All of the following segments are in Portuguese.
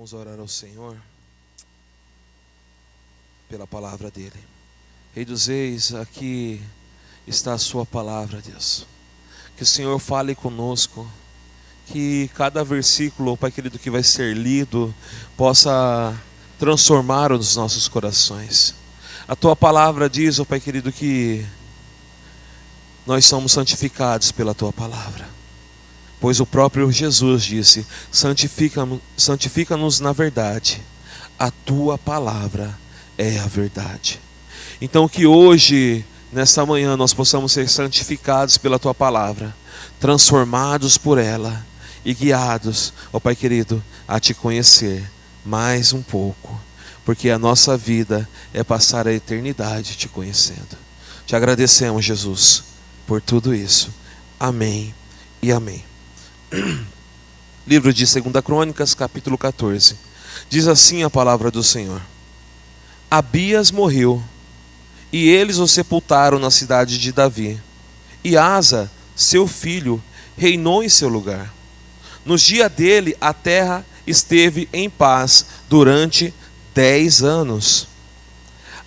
Vamos orar ao Senhor pela palavra dele. Rei dos Reis, aqui está a sua palavra, Deus. Que o Senhor fale conosco, que cada versículo, Pai querido, que vai ser lido possa transformar os nossos corações. A tua palavra diz, ó Pai querido, que nós somos santificados pela tua palavra. Pois o próprio Jesus disse: santifica-nos na verdade, a tua palavra é a verdade. Então que hoje, nesta manhã, nós possamos ser santificados pela tua palavra, transformados por ela e guiados, ó Pai querido, a te conhecer mais um pouco, porque a nossa vida é passar a eternidade te conhecendo. Te agradecemos, Jesus, por tudo isso. Amém e amém. Livro de 2 Crônicas, capítulo 14. Diz assim a palavra do Senhor: Abias morreu, e eles o sepultaram na cidade de Davi. E Asa, seu filho, reinou em seu lugar. Nos dias dele, a terra esteve em paz durante 10 anos.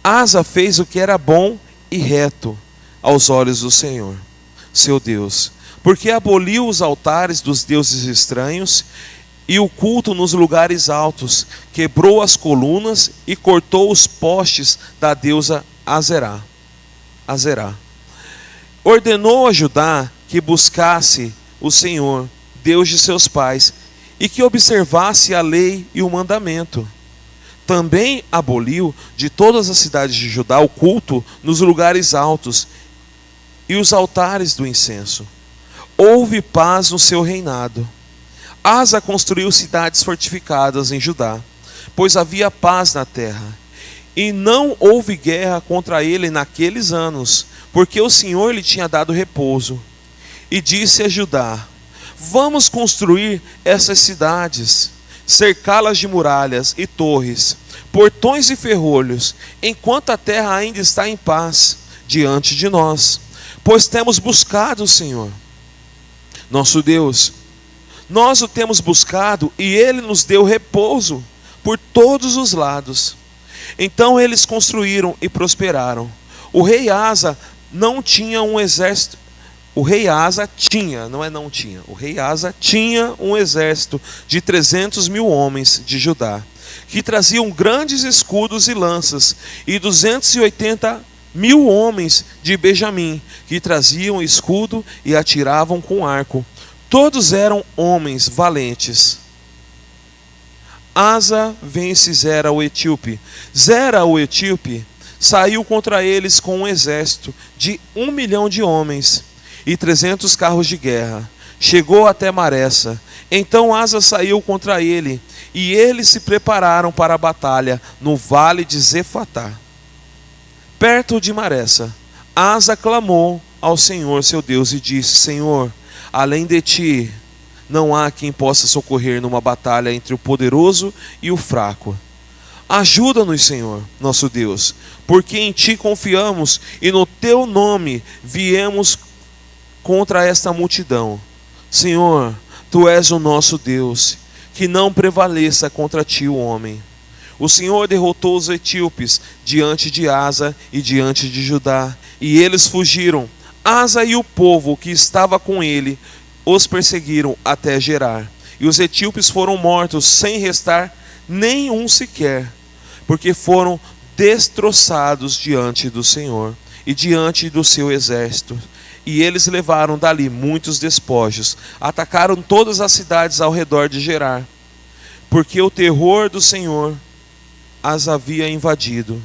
Asa fez o que era bom e reto aos olhos do Senhor, seu Deus, porque aboliu os altares dos deuses estranhos e o culto nos lugares altos, quebrou as colunas e cortou os postes da deusa Azerá. Ordenou a Judá que buscasse o Senhor, Deus de seus pais, e que observasse a lei e o mandamento. Também aboliu de todas as cidades de Judá o culto nos lugares altos e os altares do incenso. Houve paz no seu reinado. Asa construiu cidades fortificadas em Judá, pois havia paz na terra. E não houve guerra contra ele naqueles anos, porque o Senhor lhe tinha dado repouso. E disse a Judá: vamos construir essas cidades, cercá-las de muralhas e torres, portões e ferrolhos, enquanto a terra ainda está em paz diante de nós, pois temos buscado o Senhor, nosso Deus. Nós o temos buscado e ele nos deu repouso por todos os lados. Então eles construíram e prosperaram. O rei Asa não tinha um exército. O rei Asa tinha, não é não tinha. O rei Asa tinha um exército de 300.000 homens de Judá, que traziam grandes escudos e lanças, e 280.000 homens de Benjamim, que traziam escudo e atiravam com arco. Todos eram homens valentes. Asa vence Zera o etíope. Zera o etíope saiu contra eles com um exército de 1 milhão de homens e 300 carros de guerra. Chegou até Maressa. Então Asa saiu contra ele, e eles se prepararam para a batalha no vale de Zefatá. Perto de Maressa, Asa clamou ao Senhor seu Deus e disse: Senhor, além de ti, não há quem possa socorrer numa batalha entre o poderoso e o fraco. Ajuda-nos, Senhor, nosso Deus, porque em ti confiamos e no teu nome viemos contra esta multidão. Senhor, tu és o nosso Deus, que não prevaleça contra ti o homem. O Senhor derrotou os etíopes diante de Asa e diante de Judá, e eles fugiram. Asa e o povo que estava com ele os perseguiram até Gerar, e os etíopes foram mortos sem restar nenhum sequer, porque foram destroçados diante do Senhor e diante do seu exército. E eles levaram dali muitos despojos, atacaram todas as cidades ao redor de Gerar, porque o terror do Senhor as havia invadido.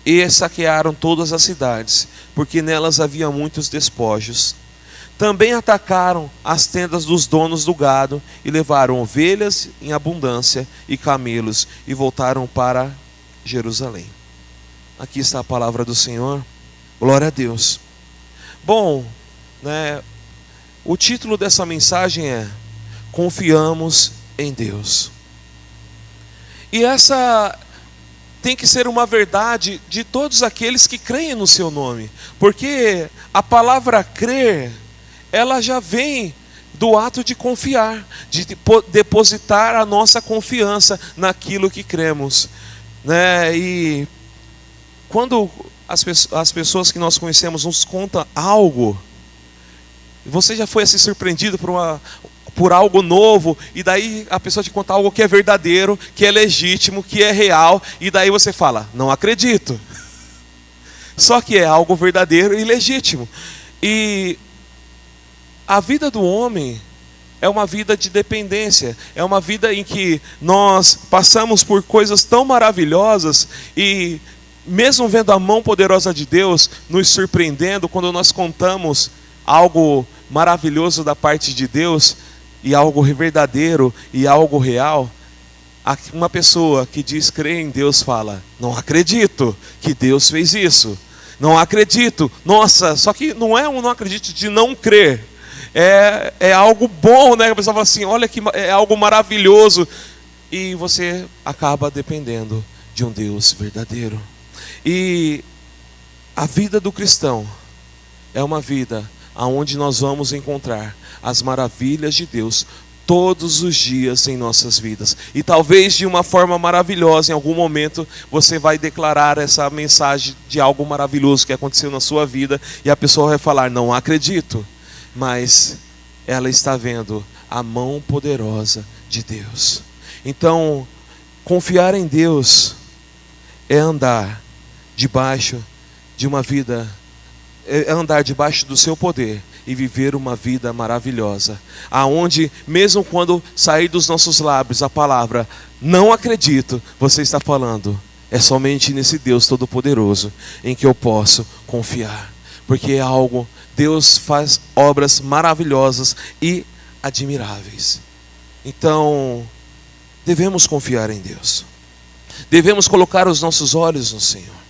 E saquearam todas as cidades, porque nelas havia muitos despojos. Também atacaram as tendas dos donos do gado, e levaram ovelhas em abundância e camelos, e voltaram para Jerusalém. Aqui está a palavra do Senhor. Glória a Deus. Bom, o título dessa mensagem é: Confiamos em Deus. E essa tem que ser uma verdade de todos aqueles que creem no seu nome, porque a palavra crer, ela já vem do ato de confiar, de depositar a nossa confiança naquilo que cremos, né? E quando as pessoas que nós conhecemos nos contam algo, você já foi assim surpreendido por algo novo, e daí a pessoa te conta algo que é verdadeiro, que é legítimo, que é real, e daí você fala, não acredito. Só que é algo verdadeiro e legítimo. E a vida do homem é uma vida de dependência, é uma vida em que nós passamos por coisas tão maravilhosas, e mesmo vendo a mão poderosa de Deus nos surpreendendo, quando nós contamos algo maravilhoso da parte de Deus, e algo verdadeiro e algo real, uma pessoa que diz crer em Deus fala, não acredito que Deus fez isso, não acredito, nossa, só que não é um não acredito de não crer, é algo bom, né? A pessoa fala assim, olha que é algo maravilhoso, e você acaba dependendo de um Deus verdadeiro. E a vida do cristão é uma vida onde nós vamos encontrar as maravilhas de Deus todos os dias em nossas vidas. E talvez de uma forma maravilhosa, em algum momento, você vai declarar essa mensagem de algo maravilhoso que aconteceu na sua vida, e a pessoa vai falar, não acredito, mas ela está vendo a mão poderosa de Deus. Então, confiar em Deus é andar debaixo de uma vida, é andar debaixo do seu poder e viver uma vida maravilhosa, aonde mesmo quando sair dos nossos lábios a palavra não acredito, você está falando, é somente nesse Deus Todo-Poderoso em que eu posso confiar, porque é algo, Deus faz obras maravilhosas e admiráveis. Então devemos confiar em Deus, devemos colocar os nossos olhos no Senhor.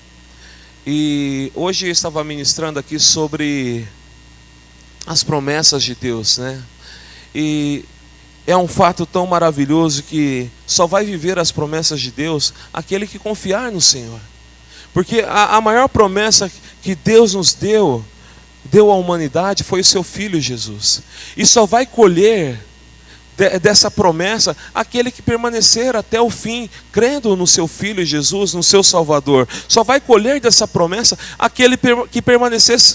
E hoje eu estava ministrando aqui sobre as promessas de Deus, né? E é um fato tão maravilhoso que só vai viver as promessas de Deus aquele que confiar no Senhor. Porque a maior promessa que Deus nos deu à humanidade foi o seu Filho Jesus. E só vai colher dessa promessa aquele que permanecer até o fim, crendo no seu Filho Jesus, no seu Salvador. Só vai colher dessa promessa aquele que permanecer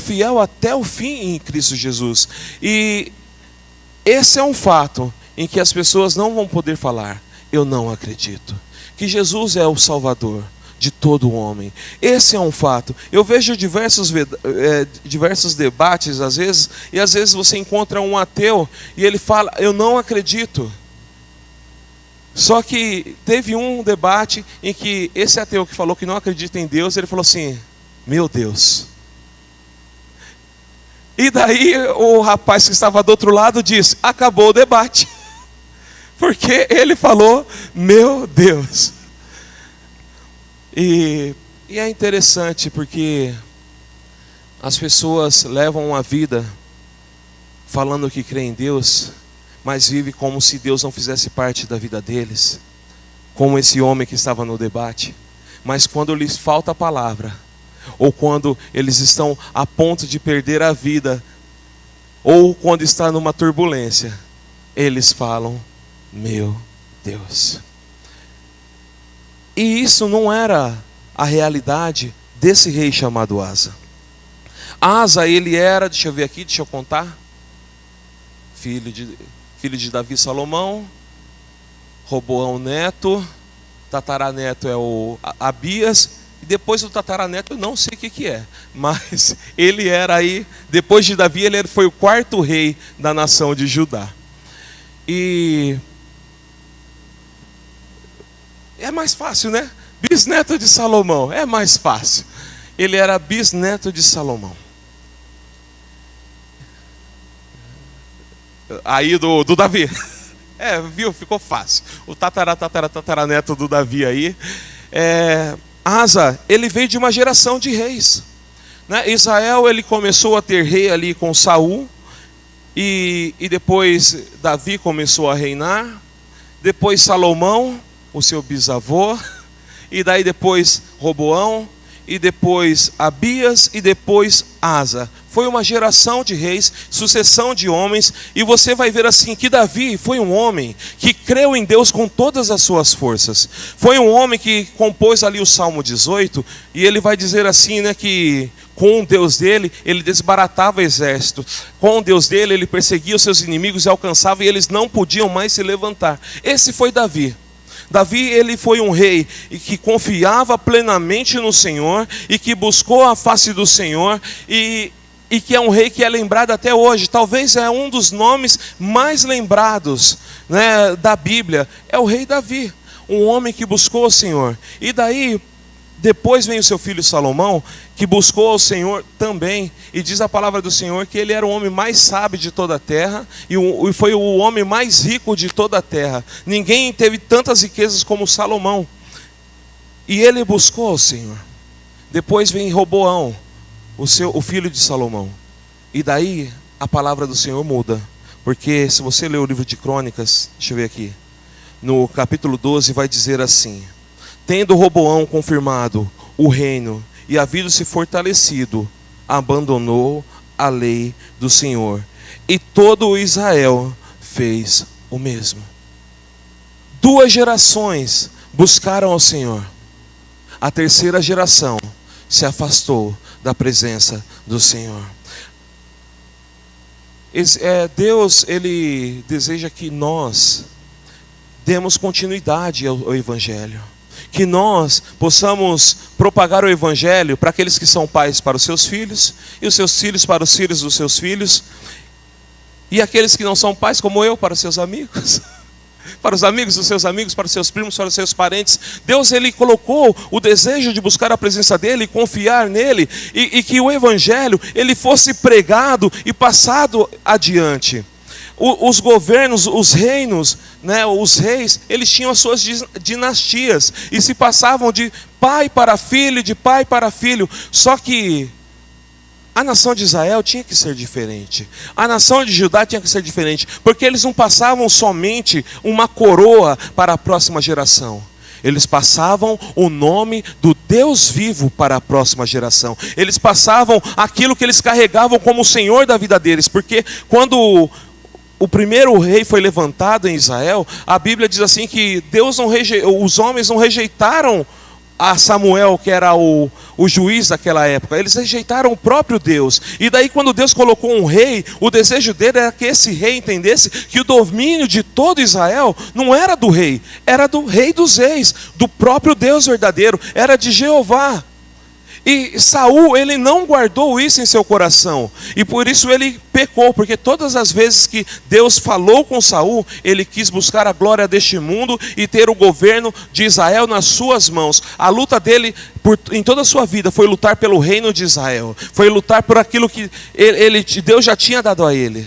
fiel até o fim em Cristo Jesus. E esse é um fato em que as pessoas não vão poder falar, eu não acredito que Jesus é o Salvador de todo homem. Esse é um fato. Eu vejo diversos debates às vezes, e às vezes você encontra um ateu e ele fala, eu não acredito. Só que teve um debate em que esse ateu que falou que não acredita em Deus, ele falou assim, meu Deus. E daí o rapaz que estava do outro lado disse, acabou o debate. Porque ele falou, meu Deus. E é interessante porque as pessoas levam uma vida falando que crê em Deus, mas vive como se Deus não fizesse parte da vida deles, como esse homem que estava no debate. Mas quando lhes falta a palavra, ou quando eles estão a ponto de perder a vida, ou quando está numa turbulência, eles falam, meu Deus. E isso não era a realidade desse rei chamado Asa. Asa, ele era, deixa eu ver aqui, deixa eu contar, filho de Davi e Salomão, Roboão neto, tataraneto é o Abias, e depois do tataraneto eu não sei o que é, mas ele era aí, depois de Davi, ele foi o quarto rei da nação de Judá. E é mais fácil, né? Bisneto de Salomão, é mais fácil. Ele era bisneto de Salomão. Aí do Davi. Viu? Ficou fácil. O tataraneto do Davi aí. Asa, ele veio de uma geração de reis, né? Israel, ele começou a ter rei ali com Saul. E depois Davi começou a reinar. Depois Salomão, o seu bisavô, e daí depois Roboão, e depois Abias, e depois Asa. foi uma geração de reis, sucessão de homens, e você vai ver assim que Davi foi um homem que creu em Deus com todas as suas forças. Foi um homem que compôs ali o Salmo 18, e ele vai dizer assim, né, que com o Deus dele, ele desbaratava o exército. Com o Deus dele, ele perseguia os seus inimigos e alcançava, e eles não podiam mais se levantar. Esse foi Davi. Davi, ele foi um rei que confiava plenamente no Senhor e que buscou a face do Senhor e que é um rei que é lembrado até hoje. Talvez é um dos nomes mais lembrados, né, da Bíblia. É o rei Davi, um homem que buscou o Senhor. E daí, depois vem o seu filho Salomão, que buscou ao Senhor também, e diz a palavra do Senhor que ele era o homem mais sábio de toda a terra, e foi o homem mais rico de toda a terra. Ninguém teve tantas riquezas como Salomão, e ele buscou ao Senhor. Depois vem Roboão, o filho de Salomão, e daí a palavra do Senhor muda, porque se você ler o livro de Crônicas, deixa eu ver aqui, no capítulo 12 vai dizer assim: tendo Roboão confirmado o reino e havido se fortalecido, abandonou a lei do Senhor, e todo o Israel fez o mesmo. 2 gerações buscaram ao Senhor. A terceira geração se afastou da presença do Senhor. Deus, ele deseja que nós demos continuidade ao Evangelho. Que nós possamos propagar o Evangelho para aqueles que são pais para os seus filhos, e os seus filhos para os filhos dos seus filhos, e aqueles que não são pais, como eu, para os seus amigos, para os amigos dos seus amigos, para os seus primos, para os seus parentes. Deus, ele colocou o desejo de buscar a presença dele, confiar nele, e que o Evangelho ele fosse pregado e passado adiante. Os governos, os reinos, né, os reis, eles tinham as suas dinastias e se passavam de pai para filho, de pai para filho. Só que a nação de Israel tinha que ser diferente. A nação de Judá tinha que ser diferente, porque eles não passavam somente uma coroa para a próxima geração. Eles passavam o nome do Deus vivo para a próxima geração. Eles passavam aquilo que eles carregavam como o Senhor da vida deles, porque quando o primeiro rei foi levantado em Israel, a Bíblia diz assim que os homens não rejeitaram a Samuel, que era o juiz daquela época. Eles rejeitaram o próprio Deus. E daí quando Deus colocou um rei, o desejo dele era que esse rei entendesse que o domínio de todo Israel não era do rei, era do Rei dos Reis, do próprio Deus verdadeiro, era de Jeová. E Saul, ele não guardou isso em seu coração, e por isso ele pecou, porque todas as vezes que Deus falou com Saul, ele quis buscar a glória deste mundo e ter o governo de Israel nas suas mãos. A luta dele em toda a sua vida foi lutar pelo reino de Israel, foi lutar por aquilo que Deus já tinha dado a ele.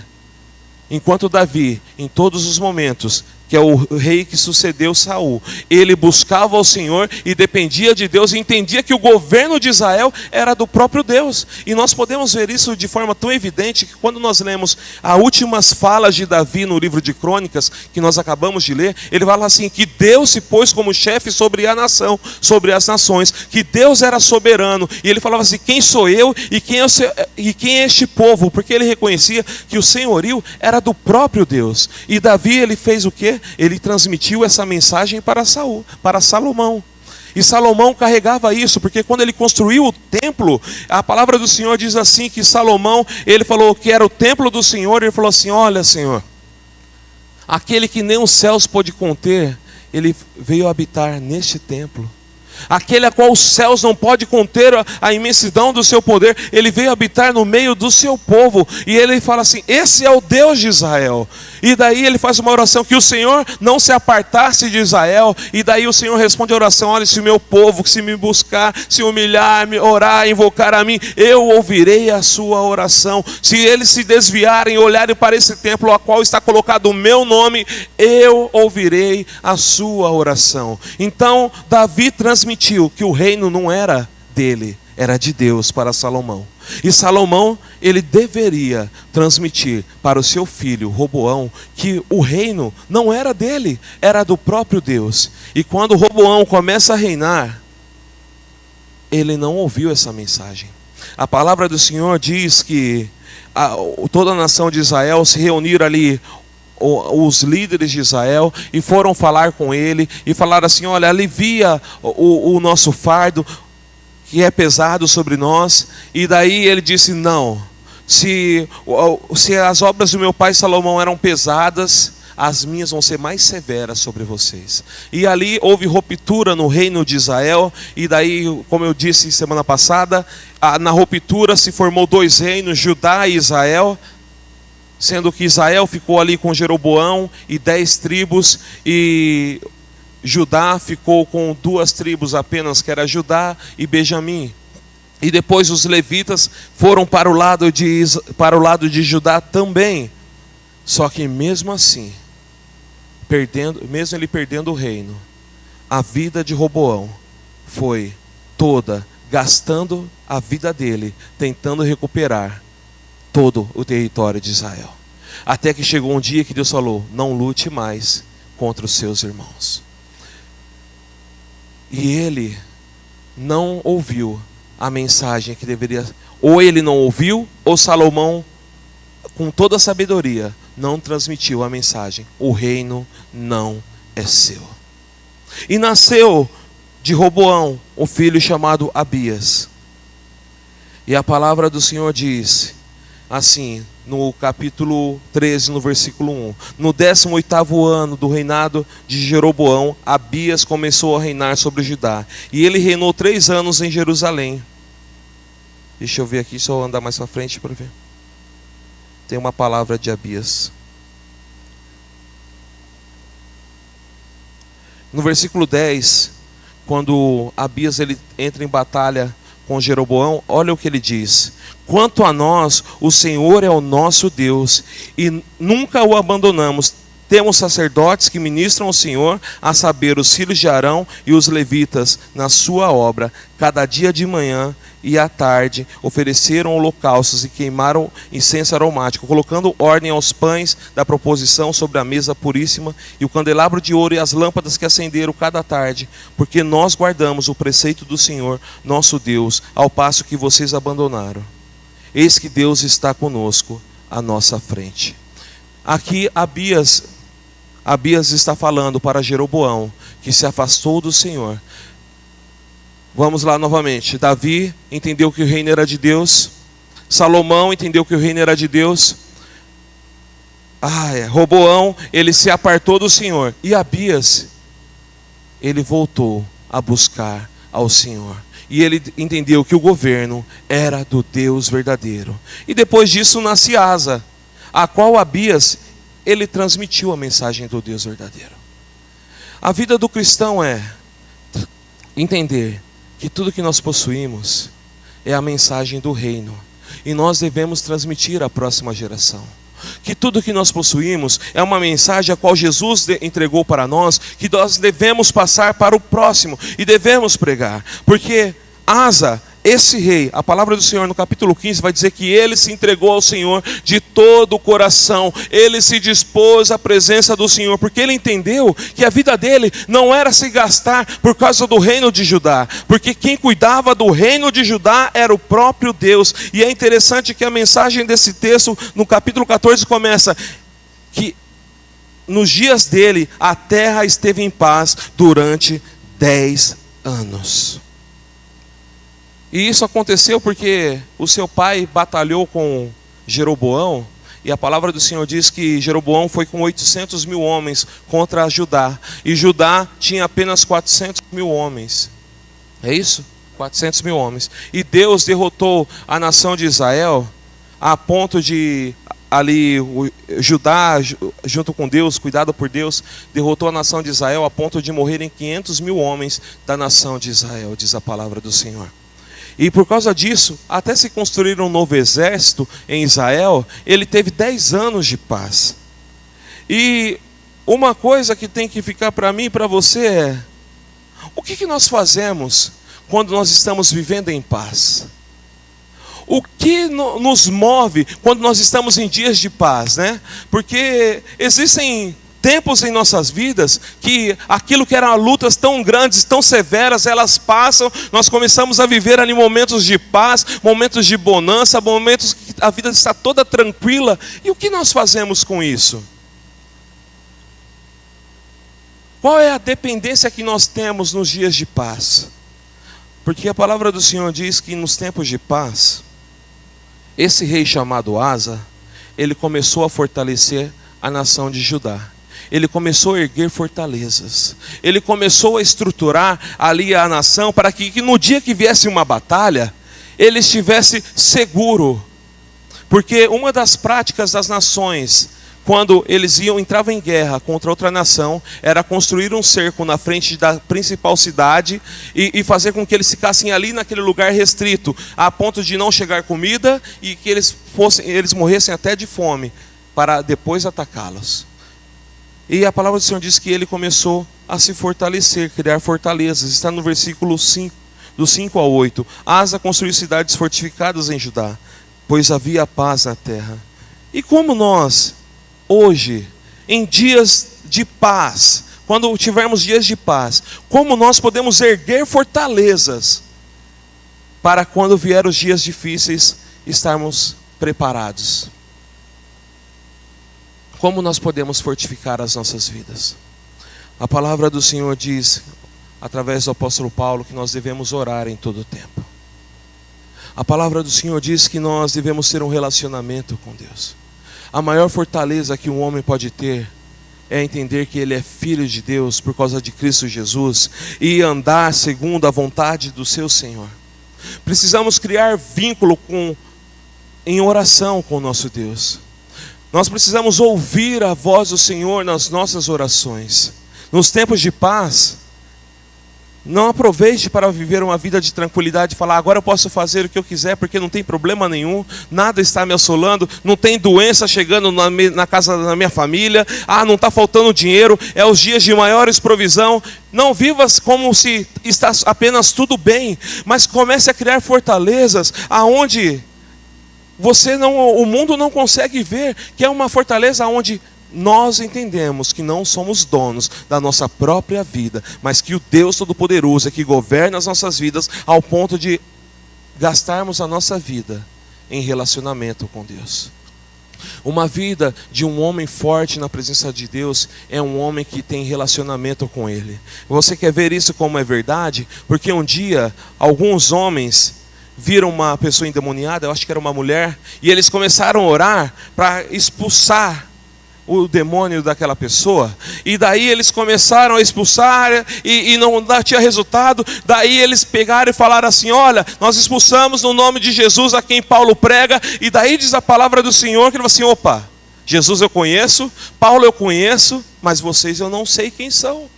Enquanto Davi, em todos os momentos, que é o rei que sucedeu Saul, ele buscava ao Senhor e dependia de Deus, e entendia que o governo de Israel era do próprio Deus. E nós podemos ver isso de forma tão evidente que quando nós lemos as últimas falas de Davi no livro de Crônicas, que nós acabamos de ler, ele fala assim, que Deus se pôs como chefe sobre a nação, sobre as nações, que Deus era soberano, e ele falava assim, quem sou eu e quem é este povo? Porque ele reconhecia que o senhorio era do próprio Deus. E Davi, ele fez o quê? Ele transmitiu essa mensagem para Salomão. E Salomão carregava isso, porque quando ele construiu o templo, a palavra do Senhor diz assim, que Salomão, ele falou que era o templo do Senhor, e ele falou assim, olha Senhor, aquele que nem os céus pôde conter, ele veio habitar neste templo. Aquele a qual os céus não podem conter a imensidão do seu poder, ele veio habitar no meio do seu povo. E ele fala assim, esse é o Deus de Israel. E daí ele faz uma oração, que o Senhor não se apartasse de Israel. E daí o Senhor responde a oração, olha, se o meu povo, se me buscar, se humilhar, me orar, invocar a mim, eu ouvirei a sua oração. Se eles se desviarem e olharem para esse templo a qual está colocado o meu nome, eu ouvirei a sua oração. Então Davi transmitiu que o reino não era dele, era de Deus para Salomão. E Salomão, ele deveria transmitir para o seu filho Roboão que o reino não era dele, era do próprio Deus. E quando Roboão começa a reinar, ele não ouviu essa mensagem. A palavra do Senhor diz que toda a nação de Israel se reuniram ali, os líderes de Israel, e foram falar com ele e falaram assim: olha, alivia o nosso fardo que é pesado sobre nós. E daí ele disse: não, se as obras do meu pai Salomão eram pesadas, as minhas vão ser mais severas sobre vocês. E ali houve ruptura no reino de Israel. E daí, como eu disse semana passada, na ruptura se formou 2 reinos, Judá e Israel, sendo que Israel ficou ali com Jeroboão e 10 tribos, e Judá ficou com 2 tribos apenas, que era Judá e Benjamim. E depois os levitas foram para o lado de Judá também. Só que mesmo assim, mesmo ele perdendo o reino, a vida de Roboão foi toda gastando a vida dele, tentando recuperar todo o território de Israel. Até que chegou um dia que Deus falou: não lute mais contra os seus irmãos. E ele não ouviu a mensagem que deveria. Ou ele não ouviu, ou Salomão, com toda a sabedoria, não transmitiu a mensagem: o reino não é seu. E nasceu de Roboão um filho chamado Abias. E a palavra do Senhor diz assim, no capítulo 13, no versículo 1: no 18º ano do reinado de Jeroboão, Abias começou a reinar sobre Judá, e ele reinou 3 anos em Jerusalém. Deixa eu ver aqui, só andar mais para frente para ver. Tem uma palavra de Abias. No versículo 10, quando Abias ele entra em batalha com Jeroboão, olha o que ele diz: quanto a nós, o Senhor é o nosso Deus, e nunca o abandonamos. Temos sacerdotes que ministram ao Senhor, a saber, os filhos de Arão e os levitas, na sua obra. Cada dia de manhã e à tarde ofereceram holocaustos e queimaram incenso aromático, colocando ordem aos pães da proposição sobre a mesa puríssima, e o candelabro de ouro e as lâmpadas que acenderam cada tarde, porque nós guardamos o preceito do Senhor, nosso Deus, ao passo que vocês abandonaram. Eis que Deus está conosco à nossa frente. Aqui Abias está falando para Jeroboão, que se afastou do Senhor. Vamos lá novamente. Davi entendeu que o reino era de Deus. Salomão entendeu que o reino era de Deus. Roboão, ele se apartou do Senhor. E Abias, ele voltou a buscar ao Senhor. E ele entendeu que o governo era do Deus verdadeiro. E depois disso nasce Asa, a qual Abias, ele transmitiu a mensagem do Deus verdadeiro. A vida do cristão é entender que tudo que nós possuímos é a mensagem do reino, e nós devemos transmitir à próxima geração. Que tudo que nós possuímos é uma mensagem a qual Jesus entregou para nós, que nós devemos passar para o próximo e devemos pregar. Porque Asa, esse rei, a palavra do Senhor no capítulo 15 vai dizer que ele se entregou ao Senhor de todo o coração. Ele se dispôs à presença do Senhor, porque ele entendeu que a vida dele não era se gastar por causa do reino de Judá, porque quem cuidava do reino de Judá era o próprio Deus. E é interessante que a mensagem desse texto no capítulo 14 começa que nos dias dele a terra esteve em paz durante 10 anos. E isso aconteceu porque o seu pai batalhou com Jeroboão, e a palavra do Senhor diz que Jeroboão foi com 800 mil homens contra Judá, e Judá tinha apenas 400 mil homens. É isso? 400 mil homens. E Deus derrotou a nação de Israel a ponto de ali Judá, junto com Deus, cuidado por Deus, derrotou a nação de Israel a ponto de morrerem 500 mil homens da nação de Israel, diz a palavra do Senhor. E por causa disso, até se construir um novo exército em Israel, ele teve 10 anos de paz. E uma coisa que tem que ficar para mim e para você é: o que nós fazemos quando nós estamos vivendo em paz? O que nos move quando nós estamos em dias de paz, né? Porque existem Tempos em nossas vidas que aquilo que eram lutas tão grandes, tão severas, elas passam, nós começamos a viver ali momentos de paz, momentos de bonança, momentos que a vida está toda tranquila. E o que nós fazemos com isso? Qual é a dependência que nós temos nos dias de paz? Porque a palavra do Senhor diz que nos tempos de paz, esse rei chamado Asa, ele começou a fortalecer a nação de Judá. Ele começou a erguer fortalezas. Ele começou a estruturar ali a nação para que no dia que viesse uma batalha, ele estivesse seguro. Porque uma das práticas das nações, quando eles entravam em guerra contra outra nação, era construir um cerco na frente da principal cidade e fazer com que eles ficassem ali naquele lugar restrito, a ponto de não chegar comida e que eles morressem até de fome, para depois atacá-los. E a palavra do Senhor diz que ele começou a se fortalecer, criar fortalezas. Está no versículo 5, do 5 ao 8. Asa construiu cidades fortificadas em Judá, pois havia paz na terra. E como nós, hoje, em dias de paz, quando tivermos dias de paz, como nós podemos erguer fortalezas para quando vier os dias difíceis estarmos preparados? Como nós podemos fortificar as nossas vidas? A palavra do Senhor diz, através do apóstolo Paulo, que nós devemos orar em todo o tempo. A palavra do Senhor diz que nós devemos ter um relacionamento com Deus. A maior fortaleza que um homem pode ter é entender que ele é filho de Deus por causa de Cristo Jesus e andar segundo a vontade do seu Senhor. Precisamos criar vínculo em oração com o nosso Deus. Nós precisamos ouvir a voz do Senhor nas nossas orações. Nos tempos de paz, não aproveite para viver uma vida de tranquilidade e falar, agora eu posso fazer o que eu quiser porque não tem problema nenhum, nada está me assolando, não tem doença chegando na casa da minha família, não está faltando dinheiro, é os dias de maiores provisão. Não vivas como se está apenas tudo bem, mas comece a criar fortalezas aonde o mundo não consegue ver, que é uma fortaleza onde nós entendemos que não somos donos da nossa própria vida, mas que o Deus Todo-Poderoso é que governa as nossas vidas ao ponto de gastarmos a nossa vida em relacionamento com Deus. Uma vida de um homem forte na presença de Deus é um homem que tem relacionamento com Ele. Você quer ver isso como é verdade? Porque um dia, alguns homens viram uma pessoa endemoniada, eu acho que era uma mulher, e eles começaram a orar para expulsar o demônio daquela pessoa, e daí eles começaram a expulsar, e não tinha resultado. Daí eles pegaram e falaram assim, olha, nós expulsamos no nome de Jesus a quem Paulo prega. E daí diz a palavra do Senhor, que ele falou assim, opa, Jesus eu conheço, Paulo eu conheço, mas vocês eu não sei quem são.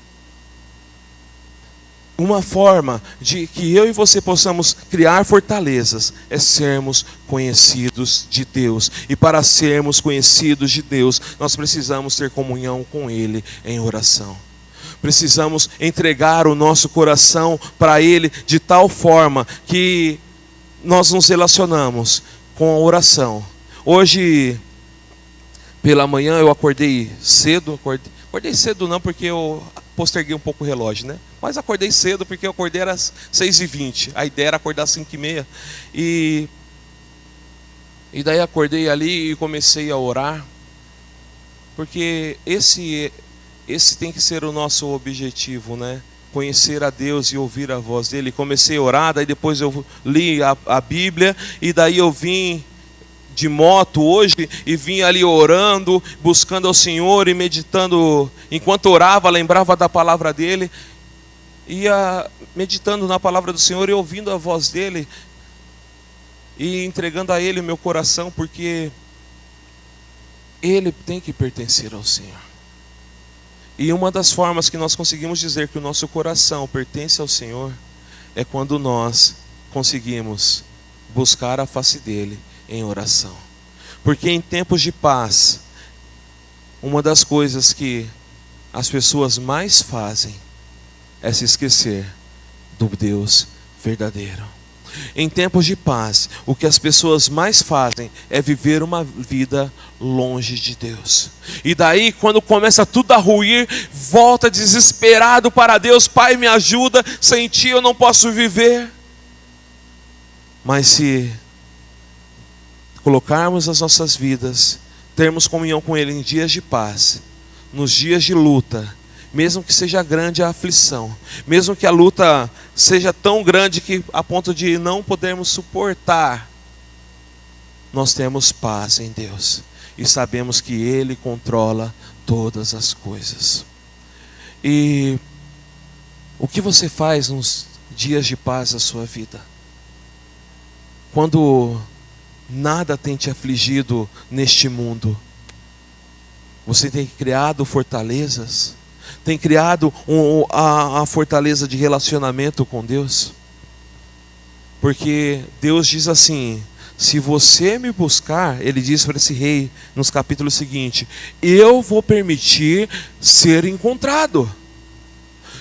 Uma forma de que eu e você possamos criar fortalezas é sermos conhecidos de Deus. E para sermos conhecidos de Deus, nós precisamos ter comunhão com Ele em oração. Precisamos entregar o nosso coração para Ele de tal forma que nós nos relacionamos com a oração. Hoje, pela manhã, eu acordei cedo. Acordei cedo não, porque eu posterguei um pouco o relógio, né? Mas acordei cedo, porque eu acordei às 6h20. A ideia era acordar às 5h30. E daí acordei ali e comecei a orar. Porque esse tem que ser o nosso objetivo, né? Conhecer a Deus e ouvir a voz dEle. Comecei a orar, daí depois eu li a Bíblia. E daí eu vim de moto hoje e vim ali orando, buscando ao Senhor e meditando. Enquanto orava, lembrava da palavra dEle. Ia meditando na palavra do Senhor e ouvindo a voz dEle. E entregando a Ele o meu coração, porque Ele tem que pertencer ao Senhor. E uma das formas que nós conseguimos dizer que o nosso coração pertence ao Senhor é quando nós conseguimos buscar a face dEle em oração. Porque em tempos de paz, uma das coisas que as pessoas mais fazem é se esquecer do Deus verdadeiro. Em tempos de paz, o que as pessoas mais fazem é viver uma vida longe de Deus. E daí, quando começa tudo a ruir, volta desesperado para Deus: Pai, me ajuda, sem Ti eu não posso viver. Mas se colocarmos as nossas vidas, termos comunhão com Ele em dias de paz, nos dias de luta, mesmo que seja grande a aflição, mesmo que a luta seja tão grande que a ponto de não podermos suportar, nós temos paz em Deus e sabemos que Ele controla todas as coisas. E o que você faz nos dias de paz da sua vida? Quando nada tem te afligido neste mundo, você tem criado fortalezas, tem criado a fortaleza de relacionamento com Deus. Porque Deus diz assim: se você me buscar, Ele diz para esse rei nos capítulos seguintes, eu vou permitir ser encontrado.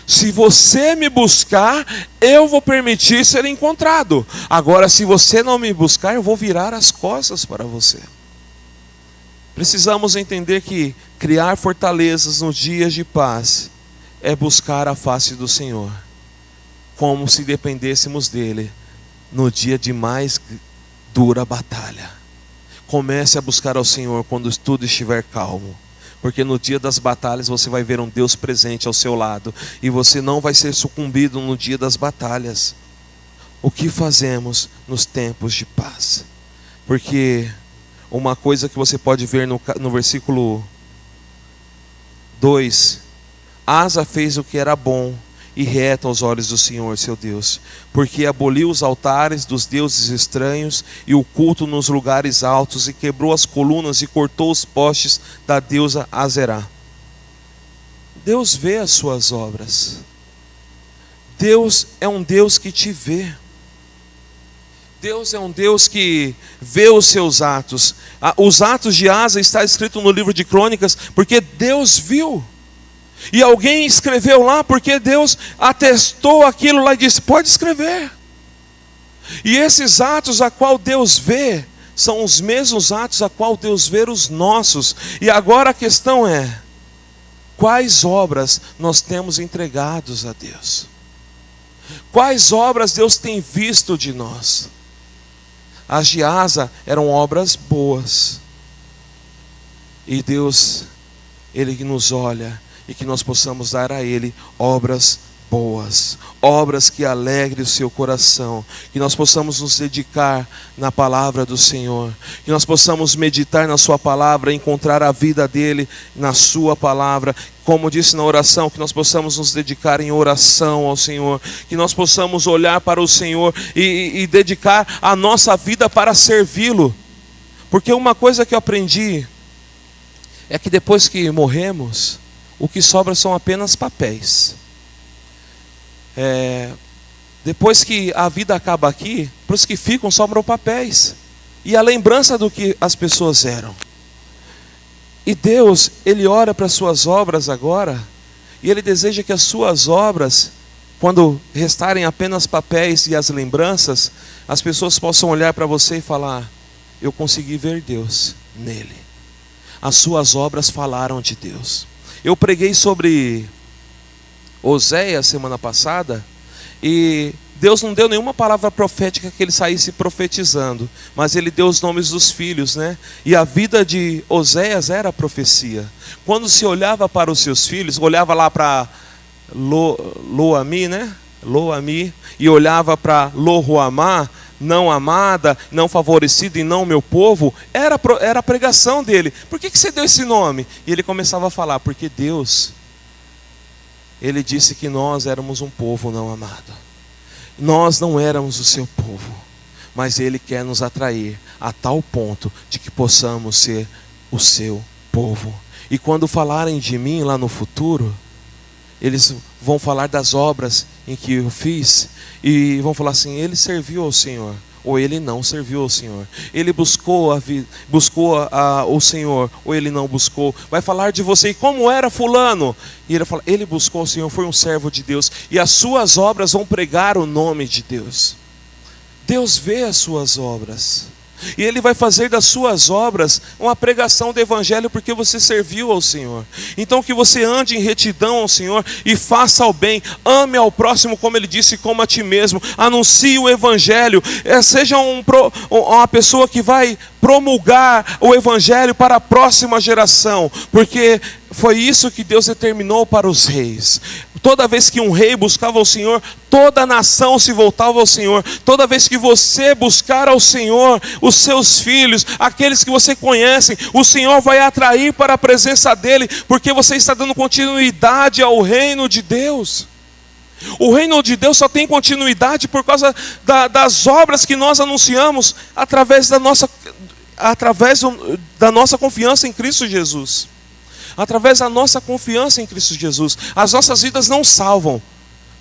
Se você me buscar, eu vou permitir ser encontrado. Agora, se você não me buscar, eu vou virar as costas para você. Precisamos entender que criar fortalezas nos dias de paz é buscar a face do Senhor, como se dependêssemos dEle no dia de mais dura batalha. Comece a buscar ao Senhor quando tudo estiver calmo, porque no dia das batalhas você vai ver um Deus presente ao seu lado, e você não vai ser sucumbido no dia das batalhas. O que fazemos nos tempos de paz? Porque uma coisa que você pode ver no versículo 2: Asa fez o que era bom e reto aos olhos do Senhor seu Deus, porque aboliu os altares dos deuses estranhos e o culto nos lugares altos, e quebrou as colunas e cortou os postes da deusa Azerá. Deus vê as suas obras. Deus é um Deus que te vê. Deus é um Deus que vê os seus atos. Os atos de Asa está escrito no livro de Crônicas porque Deus viu. E alguém escreveu lá porque Deus atestou aquilo lá e disse: pode escrever. E esses atos a qual Deus vê são os mesmos atos a qual Deus vê os nossos. E agora a questão é: quais obras nós temos entregados a Deus? Quais obras Deus tem visto de nós? As de Asa eram obras boas. E Deus, Ele nos olha, e que nós possamos dar a Ele obras boas, obras que alegrem o seu coração, que nós possamos nos dedicar na palavra do Senhor, que nós possamos meditar na sua palavra, encontrar a vida dele na sua palavra, como disse na oração, que nós possamos nos dedicar em oração ao Senhor, que nós possamos olhar para o Senhor e dedicar a nossa vida para servi-lo. Porque uma coisa que eu aprendi é que depois que morremos, o que sobra são apenas papéis. Depois que a vida acaba aqui, para os que ficam sobram papéis e a lembrança do que as pessoas eram. E Deus, Ele olha para as suas obras agora, e Ele deseja que as suas obras, quando restarem apenas papéis e as lembranças, as pessoas possam olhar para você e falar: eu consegui ver Deus nele. As suas obras falaram de Deus. Eu preguei sobre Oséias semana passada, e Deus não deu nenhuma palavra profética que ele saísse profetizando, mas ele deu os nomes dos filhos, né? E a vida de Oséias era profecia. Quando se olhava para os seus filhos, olhava lá para Lo-Ami, né? Lo-Ami, e olhava para Lo-Ruamá, não amada, não favorecida e não meu povo, era a pregação dele. Por que você deu esse nome? E ele começava a falar: porque Deus, Ele disse que nós éramos um povo não amado. Nós não éramos o seu povo, mas Ele quer nos atrair a tal ponto de que possamos ser o seu povo. E quando falarem de mim lá no futuro, eles vão falar das obras em que eu fiz, e vão falar assim: ele serviu ao Senhor, ou ele não serviu ao Senhor. Ele buscou o Senhor, ou ele não buscou. Vai falar de você: e como era fulano? E ele fala: ele buscou o Senhor, foi um servo de Deus. E as suas obras vão pregar o nome de Deus. Deus vê as suas obras. E Ele vai fazer das suas obras uma pregação do Evangelho, porque você serviu ao Senhor. Então que você ande em retidão ao Senhor e faça o bem. Ame ao próximo, como Ele disse, como a ti mesmo. Anuncie o Evangelho. Seja uma pessoa que vai promulgar o Evangelho para a próxima geração. Porque foi isso que Deus determinou para os reis. Toda vez que um rei buscava o Senhor, toda a nação se voltava ao Senhor. Toda vez que você buscar ao Senhor, os seus filhos, aqueles que você conhece, o Senhor vai atrair para a presença dEle, porque você está dando continuidade ao reino de Deus. O reino de Deus só tem continuidade por causa das obras que nós anunciamos através da nossa confiança em Cristo Jesus. Através da nossa confiança em Cristo Jesus. As nossas vidas não salvam,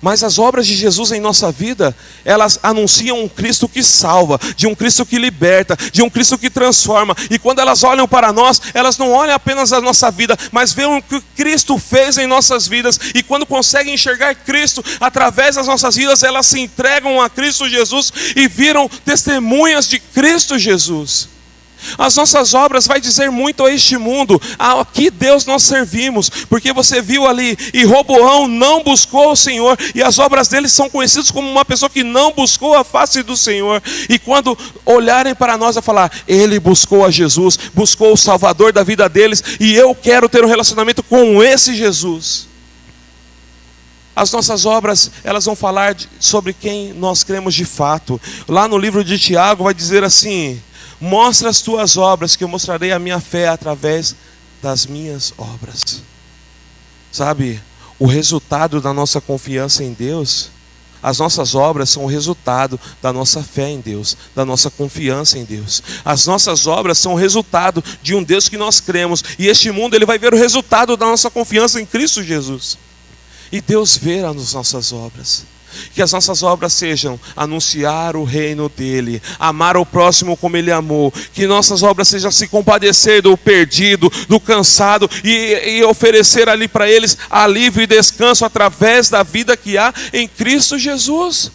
mas as obras de Jesus em nossa vida, elas anunciam um Cristo que salva, de um Cristo que liberta, de um Cristo que transforma. E quando elas olham para nós, elas não olham apenas a nossa vida, mas veem o que Cristo fez em nossas vidas. E quando conseguem enxergar Cristo através das nossas vidas, elas se entregam a Cristo Jesus e viram testemunhas de Cristo Jesus. As nossas obras vai dizer muito a este mundo, a que Deus nós servimos, porque você viu ali, e Roboão não buscou o Senhor, e as obras dele são conhecidas como uma pessoa que não buscou a face do Senhor. E quando olharem para nós, vai falar, ele buscou a Jesus, buscou o Salvador da vida deles, e eu quero ter um relacionamento com esse Jesus. As nossas obras, elas vão falar sobre quem nós cremos de fato. Lá no livro de Tiago vai dizer assim: mostra as tuas obras, que eu mostrarei a minha fé através das minhas obras. Sabe, o resultado da nossa confiança em Deus, as nossas obras são o resultado da nossa fé em Deus, da nossa confiança em Deus. As nossas obras são o resultado de um Deus que nós cremos. E este mundo, ele vai ver o resultado da nossa confiança em Cristo Jesus. E Deus vê as nossas obras. Que as nossas obras sejam anunciar o reino dele, amar o próximo como ele amou. Que nossas obras sejam se compadecer do perdido, do cansado, e oferecer ali para eles alívio e descanso através da vida que há em Cristo Jesus.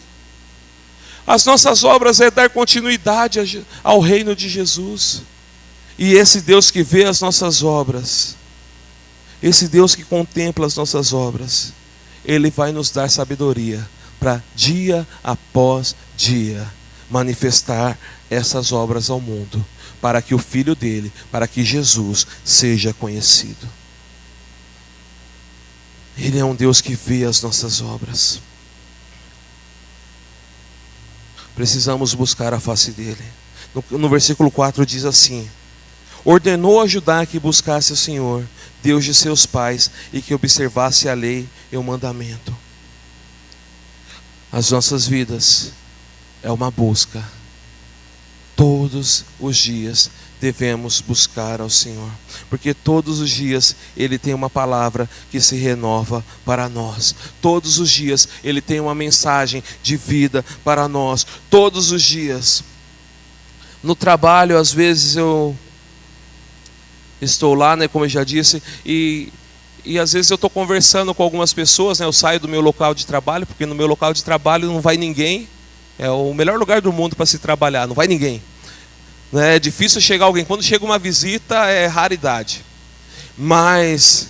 As nossas obras é dar continuidade ao reino de Jesus. E esse Deus que vê as nossas obras, esse Deus que contempla as nossas obras, ele vai nos dar sabedoria para dia após dia manifestar essas obras ao mundo, para que o Filho dele, para que Jesus seja conhecido. Ele é um Deus que vê as nossas obras. Precisamos buscar a face dele. No versículo 4 diz assim: ordenou a Judá que buscasse o Senhor, Deus de seus pais, e que observasse a lei e o mandamento. As nossas vidas é uma busca. Todos os dias devemos buscar ao Senhor, porque todos os dias Ele tem uma palavra que se renova para nós. Todos os dias Ele tem uma mensagem de vida para nós. Todos os dias. No trabalho, às vezes eu estou lá, né, como eu já disse, e às vezes eu estou conversando com algumas pessoas, né, eu saio do meu local de trabalho, porque no meu local de trabalho não vai ninguém. É o melhor lugar do mundo para se trabalhar, não vai ninguém. É difícil chegar alguém. Quando chega uma visita é raridade. Mas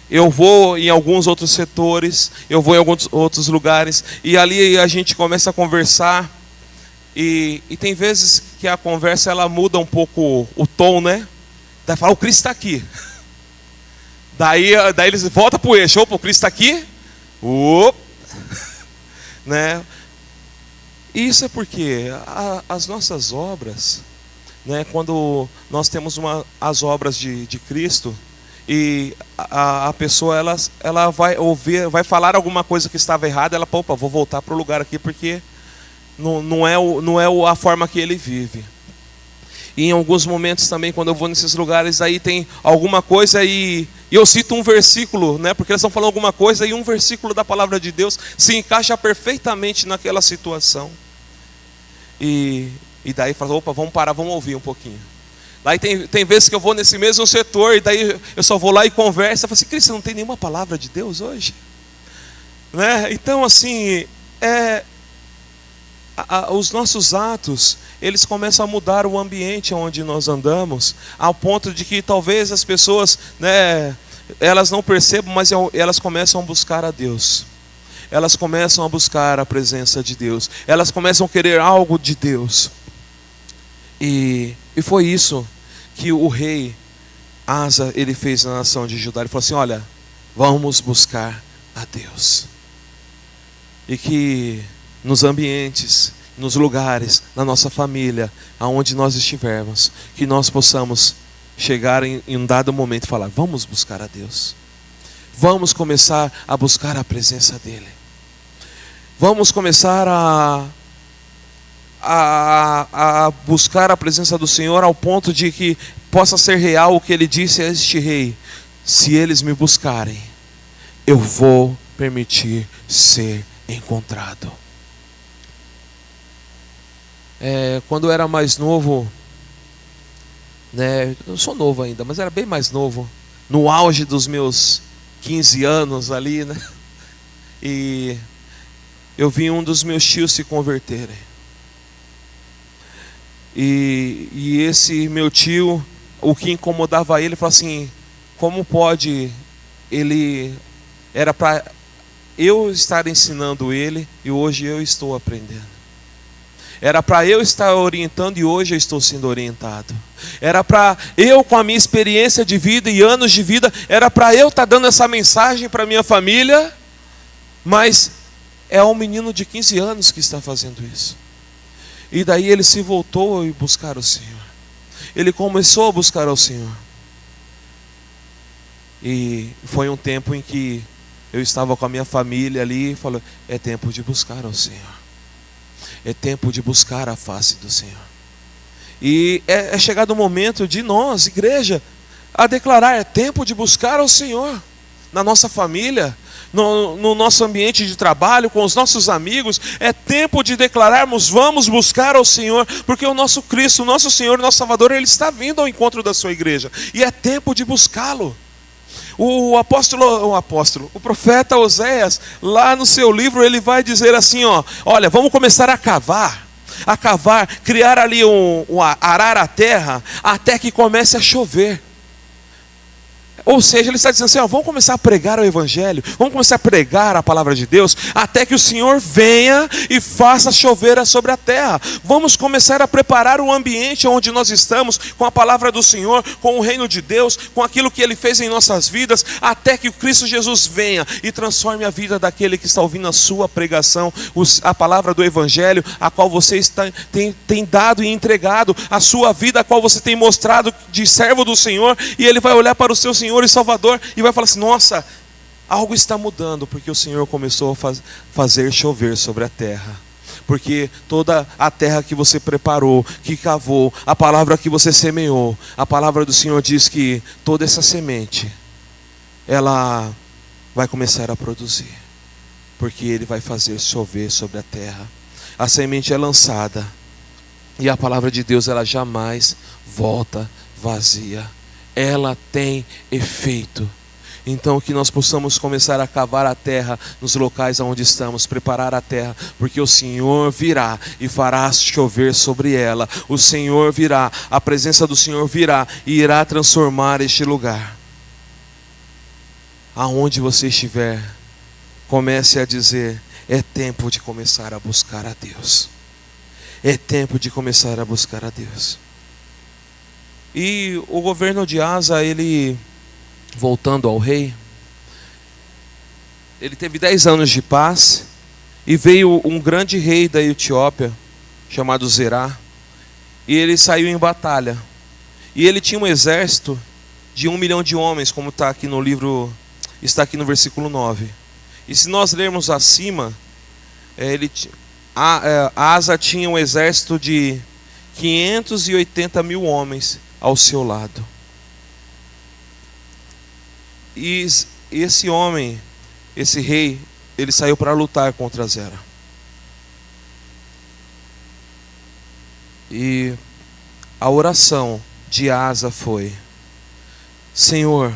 eu vou em alguns outros setores, eu vou em alguns outros lugares, e ali a gente começa a conversar. E tem vezes que a conversa ela muda um pouco o tom, né? Daí fala, o Cristo está aqui. Daí eles voltam para o eixo. Opa, o Cristo está aqui? Né? Isso é porque as nossas obras, né, quando nós temos as obras de Cristo, e a pessoa ela vai ouvir, vai falar alguma coisa que estava errada, ela, opa, vou voltar para o lugar aqui, porque não é a forma que ele vive. E em alguns momentos também, quando eu vou nesses lugares, aí tem alguma coisa e eu cito um versículo, né, porque eles estão falando alguma coisa e um versículo da palavra de Deus se encaixa perfeitamente naquela situação. E daí fala, opa, vamos parar, vamos ouvir um pouquinho. Daí tem vezes que eu vou nesse mesmo setor e daí eu só vou lá e converso. Eu falo assim, Cristo, não tem nenhuma palavra de Deus hoje? Né? Então assim, os nossos atos, eles começam a mudar o ambiente onde nós andamos, ao ponto de que talvez as pessoas, né, elas não percebam, mas elas começam a buscar a Deus. Elas começam a buscar a presença de Deus. Elas começam a querer algo de Deus. E foi isso que o rei Asa, ele fez na nação de Judá. Ele falou assim: olha, vamos buscar a Deus. E que nos ambientes, nos lugares, na nossa família, aonde nós estivermos, que nós possamos chegar em um dado momento e falar: vamos buscar a Deus. Vamos começar a buscar a presença dEle. Vamos começar a buscar a presença do Senhor ao ponto de que possa ser real o que Ele disse a este rei: se eles me buscarem, eu vou permitir ser encontrado. Quando eu era mais novo, né, eu sou novo ainda, mas era bem mais novo, no auge dos meus 15 anos ali, né, e eu vi um dos meus tios se converterem. E esse meu tio, o que incomodava ele, falou assim: como pode ele, era para eu estar ensinando ele e hoje eu estou aprendendo. Era para eu estar orientando e hoje eu estou sendo orientado. Era para eu, com a minha experiência de vida e anos de vida, era para eu estar dando essa mensagem para minha família, mas é um menino de 15 anos que está fazendo isso. E daí ele se voltou a buscar o Senhor. Ele começou a buscar ao Senhor. E foi um tempo em que eu estava com a minha família ali e falou: é tempo de buscar ao Senhor. É tempo de buscar a face do Senhor. E é chegado o momento de nós, igreja, a declarar: é tempo de buscar ao Senhor. Na nossa família, no nosso ambiente de trabalho, com os nossos amigos, é tempo de declararmos: vamos buscar ao Senhor, porque o nosso Cristo, o nosso Senhor, o nosso Salvador, Ele está vindo ao encontro da sua igreja, e é tempo de buscá-lo. O profeta Oséias, lá no seu livro, ele vai dizer assim: olha, vamos começar a cavar, criar ali arar a terra, até que comece a chover. Ou seja, ele está dizendo assim: vamos começar a pregar o Evangelho, vamos começar a pregar a palavra de Deus, até que o Senhor venha e faça chover sobre a terra. Vamos começar a preparar o ambiente onde nós estamos, com a palavra do Senhor, com o reino de Deus, com aquilo que Ele fez em nossas vidas, até que o Cristo Jesus venha e transforme a vida daquele que está ouvindo a sua pregação, a palavra do Evangelho, a qual você tem dado e entregado, a sua vida, a qual você tem mostrado de servo do Senhor, e Ele vai olhar para o seu Senhor e Salvador e vai falar assim: nossa, algo está mudando, porque o Senhor começou a fazer chover sobre a terra. Porque toda a terra que você preparou, que cavou, a palavra que você semeou, a palavra do Senhor diz que toda essa semente, ela vai começar a produzir, porque Ele vai fazer chover sobre a terra. A semente é lançada e a palavra de Deus, ela jamais volta vazia. Ela tem efeito. Então que nós possamos começar a cavar a terra nos locais onde estamos, preparar a terra, porque o Senhor virá e fará chover sobre ela. O Senhor virá, a presença do Senhor virá e irá transformar este lugar. Aonde você estiver, comece a dizer: é tempo de começar a buscar a Deus. É tempo de começar a buscar a Deus. E o governo de Asa, ele, voltando ao rei, ele teve 10 anos de paz, e veio um grande rei da Etiópia, chamado Zerá, e ele saiu em batalha. E ele tinha um exército de 1 milhão de homens, como está aqui no livro, está aqui no versículo 9. E se nós lermos acima, Asa tinha um exército de 580 mil homens ao seu lado. E esse homem, esse rei, ele saiu para lutar contra Zera. E a oração de Asa foi: Senhor,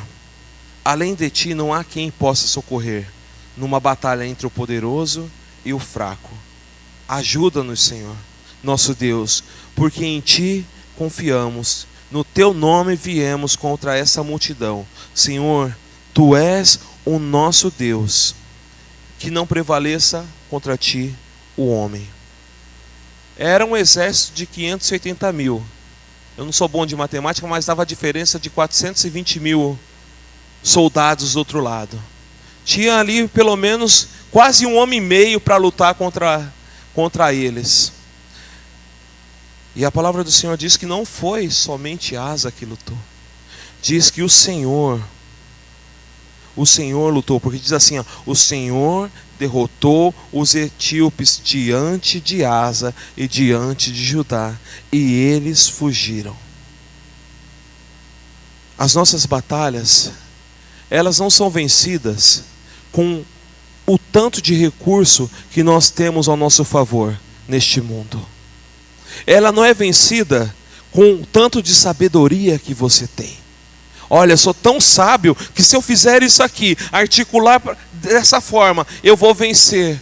além de ti não há quem possa socorrer numa batalha entre o poderoso e o fraco. Ajuda-nos, Senhor, nosso Deus, porque em Ti confiamos. No Teu nome viemos contra essa multidão. Senhor, Tu és o nosso Deus. Que não prevaleça contra Ti o homem. Era um exército de 580 mil. Eu não sou bom de matemática, mas dava a diferença de 420 mil soldados do outro lado. Tinha ali pelo menos quase 1 homem e meio para lutar contra eles. E a palavra do Senhor diz que não foi somente Asa que lutou. Diz que o Senhor lutou, porque diz assim, ó, o Senhor derrotou os etíopes diante de Asa e diante de Judá, e eles fugiram. As nossas batalhas, elas não são vencidas com o tanto de recurso que nós temos ao nosso favor neste mundo. Ela não é vencida com o tanto de sabedoria que você tem. Olha, eu sou tão sábio que se eu fizer isso aqui, articular dessa forma, eu vou vencer.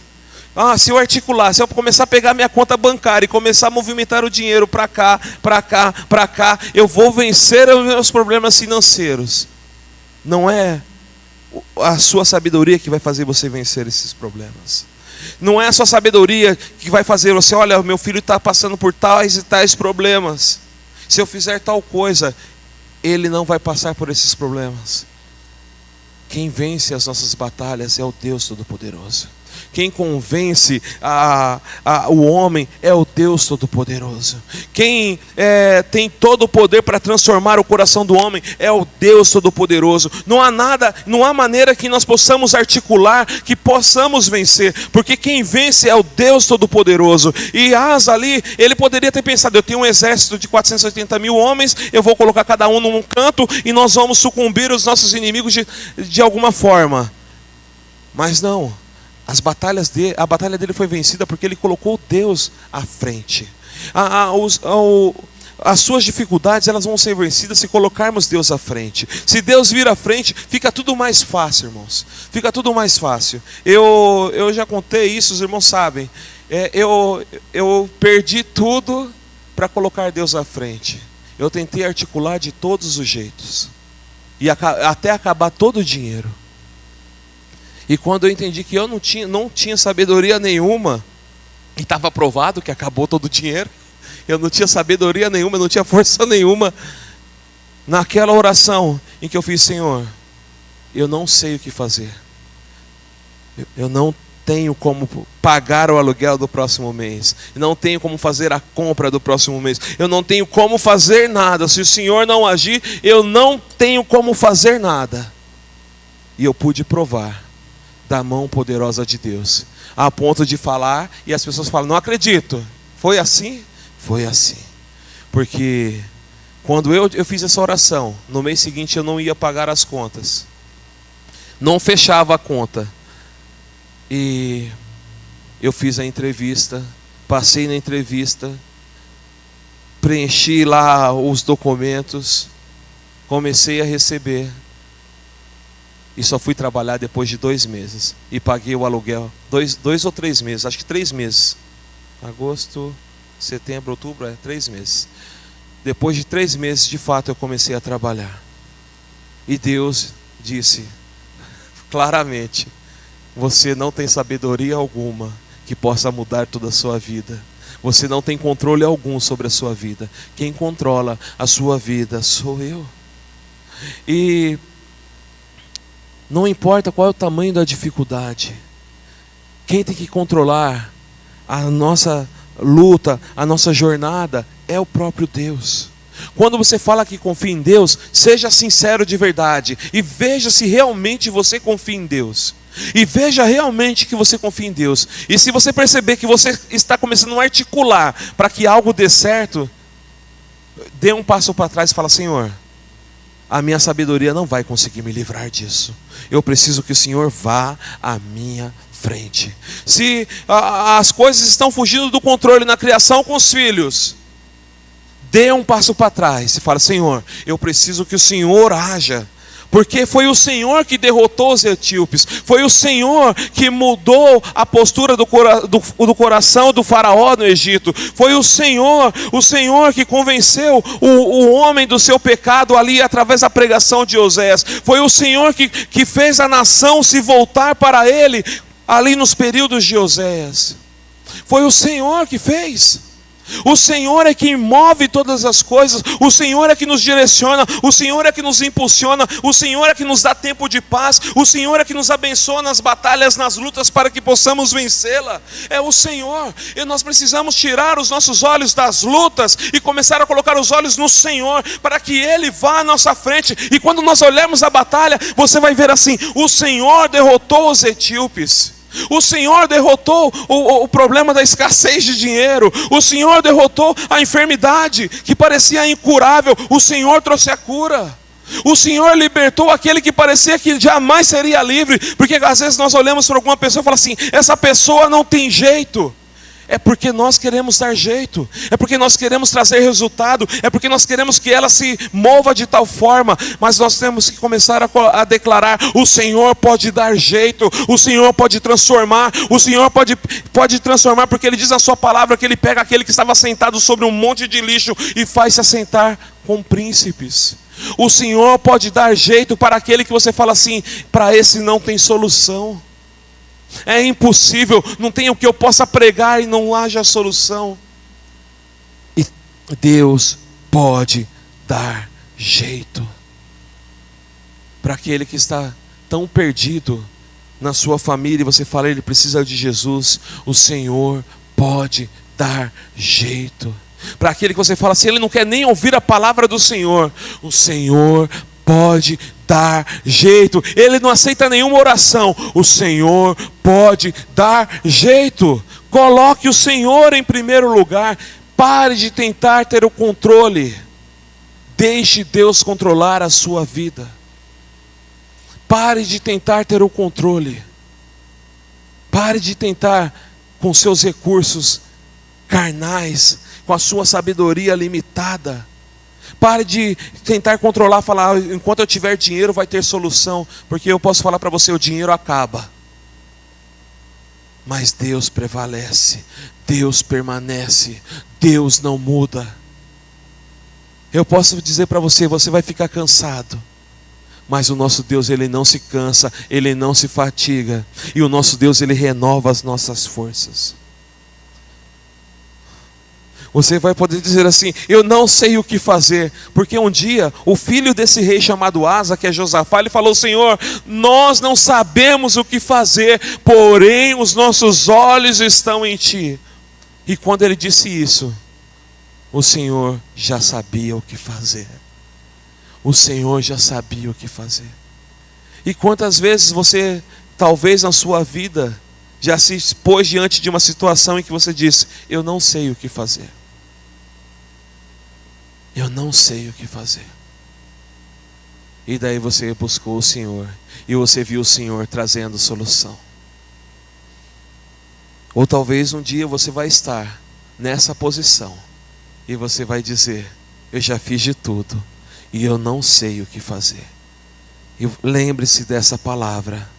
Se eu articular, se eu começar a pegar minha conta bancária e começar a movimentar o dinheiro para cá, eu vou vencer os meus problemas financeiros. Não é a sua sabedoria que vai fazer você vencer esses problemas. Não é a sua sabedoria que vai fazer você, olha, meu filho está passando por tais e tais problemas. Se eu fizer tal coisa, ele não vai passar por esses problemas. Quem vence as nossas batalhas é o Deus Todo-Poderoso. Quem convence o homem é o Deus Todo-Poderoso. Quem tem todo o poder para transformar o coração do homem é o Deus Todo-Poderoso. Não há maneira que nós possamos articular, que possamos vencer, porque quem vence é o Deus Todo-Poderoso. E Asa ali, ele poderia ter pensado, eu tenho um exército de 480 mil homens, eu vou colocar cada um num canto e nós vamos sucumbir os nossos inimigos de alguma forma. Mas não. A batalha dele foi vencida porque ele colocou Deus à frente. As suas dificuldades, elas vão ser vencidas se colocarmos Deus à frente. Se Deus vir à frente, fica tudo mais fácil, irmãos. Fica tudo mais fácil. Eu já contei isso, os irmãos sabem. Eu perdi tudo para colocar Deus à frente. Eu tentei articular de todos os jeitos. E até acabar todo o dinheiro. E quando eu entendi que eu não tinha sabedoria nenhuma, e estava provado que acabou todo o dinheiro, eu não tinha sabedoria nenhuma, eu não tinha força nenhuma, naquela oração em que eu fiz, Senhor, eu não sei o que fazer, eu não tenho como pagar o aluguel do próximo mês, não tenho como fazer a compra do próximo mês, eu não tenho como fazer nada, se o Senhor não agir, eu não tenho como fazer nada. E eu pude provar da mão poderosa de Deus, a ponto de falar, e as pessoas falam, não acredito. Foi assim? Foi assim. Porque quando eu fiz essa oração, no mês seguinte eu não ia pagar as contas, não fechava a conta, e eu fiz a entrevista, passei na entrevista, preenchi lá os documentos, comecei a receber. E só fui trabalhar depois de 2 meses. E paguei o aluguel. 2 ou 3 meses, acho que 3 meses. Agosto, setembro, outubro, 3 meses. Depois de 3 meses, de fato, eu comecei a trabalhar. E Deus disse claramente, você não tem sabedoria alguma que possa mudar toda a sua vida. Você não tem controle algum sobre a sua vida. Quem controla a sua vida sou eu. E não importa qual é o tamanho da dificuldade, quem tem que controlar a nossa luta, a nossa jornada, é o próprio Deus. Quando você fala que confia em Deus, seja sincero de verdade e veja se realmente você confia em Deus. E veja realmente que você confia em Deus. E se você perceber que você está começando a articular para que algo dê certo, dê um passo para trás e fala, Senhor, a minha sabedoria não vai conseguir me livrar disso. Eu preciso que o Senhor vá à minha frente. Se as coisas estão fugindo do controle na criação com os filhos, dê um passo para trás e fala, Senhor, eu preciso que o Senhor haja. Porque foi o Senhor que derrotou os etíopes. Foi o Senhor que mudou a postura do coração do faraó no Egito. Foi o Senhor que convenceu o homem do seu pecado ali através da pregação de Osés. Foi o Senhor que fez a nação se voltar para Ele ali nos períodos de Oséias. Foi o Senhor que fez. O Senhor é quem move todas as coisas. O Senhor é que nos direciona. O Senhor é que nos impulsiona. O Senhor é que nos dá tempo de paz. O Senhor é que nos abençoa nas batalhas, nas lutas, para que possamos vencê-la. É o Senhor. E nós precisamos tirar os nossos olhos das lutas e começar a colocar os olhos no Senhor, para que Ele vá à nossa frente. E quando nós olharmos a batalha, você vai ver assim: o Senhor derrotou os etíopes. O Senhor derrotou o problema da escassez de dinheiro. O Senhor derrotou a enfermidade que parecia incurável. O Senhor trouxe a cura. O Senhor libertou aquele que parecia que jamais seria livre. Porque às vezes nós olhamos para alguma pessoa e falamos assim: essa pessoa não tem jeito. É porque nós queremos dar jeito, é porque nós queremos trazer resultado, é porque nós queremos que ela se mova de tal forma. Mas nós temos que começar a declarar: o Senhor pode dar jeito, o Senhor pode transformar, o Senhor pode transformar, porque Ele diz na sua palavra que Ele pega aquele que estava sentado sobre um monte de lixo e faz se assentar com príncipes. O Senhor pode dar jeito para aquele que você fala assim: para esse não tem solução. É impossível, não tem o que eu possa pregar e não haja solução. E Deus pode dar jeito para aquele que está tão perdido na sua família e você fala: ele precisa de Jesus. O Senhor pode dar jeito. Para aquele que você fala assim: ele não quer nem ouvir a palavra do Senhor. O Senhor pode dar jeito. Ele não aceita nenhuma oração. O Senhor pode dar jeito. Coloque o Senhor em primeiro lugar. Pare de tentar ter o controle. Deixe Deus controlar a sua vida. Pare de tentar ter o controle. Pare de tentar com seus recursos carnais, com a sua sabedoria limitada. Pare de tentar controlar, falar: enquanto eu tiver dinheiro vai ter solução. Porque eu posso falar para você: o dinheiro acaba, mas Deus prevalece, Deus permanece, Deus não muda. Eu posso dizer para você: você vai ficar cansado, mas o nosso Deus, Ele não se cansa, Ele não se fatiga. E o nosso Deus, Ele renova as nossas forças. Você vai poder dizer assim: eu não sei o que fazer. Porque um dia, o filho desse rei chamado Asa, que é Josafá, ele falou: Senhor, nós não sabemos o que fazer, porém os nossos olhos estão em Ti. E quando ele disse isso, o Senhor já sabia o que fazer. O Senhor já sabia o que fazer. E quantas vezes você, talvez na sua vida, já se expôs diante de uma situação em que você disse: eu não sei o que fazer. Eu não sei o que fazer. E daí você buscou o Senhor, e você viu o Senhor trazendo solução. Ou talvez um dia você vai estar nessa posição, e você vai dizer: eu já fiz de tudo, e eu não sei o que fazer. E lembre-se dessa palavra: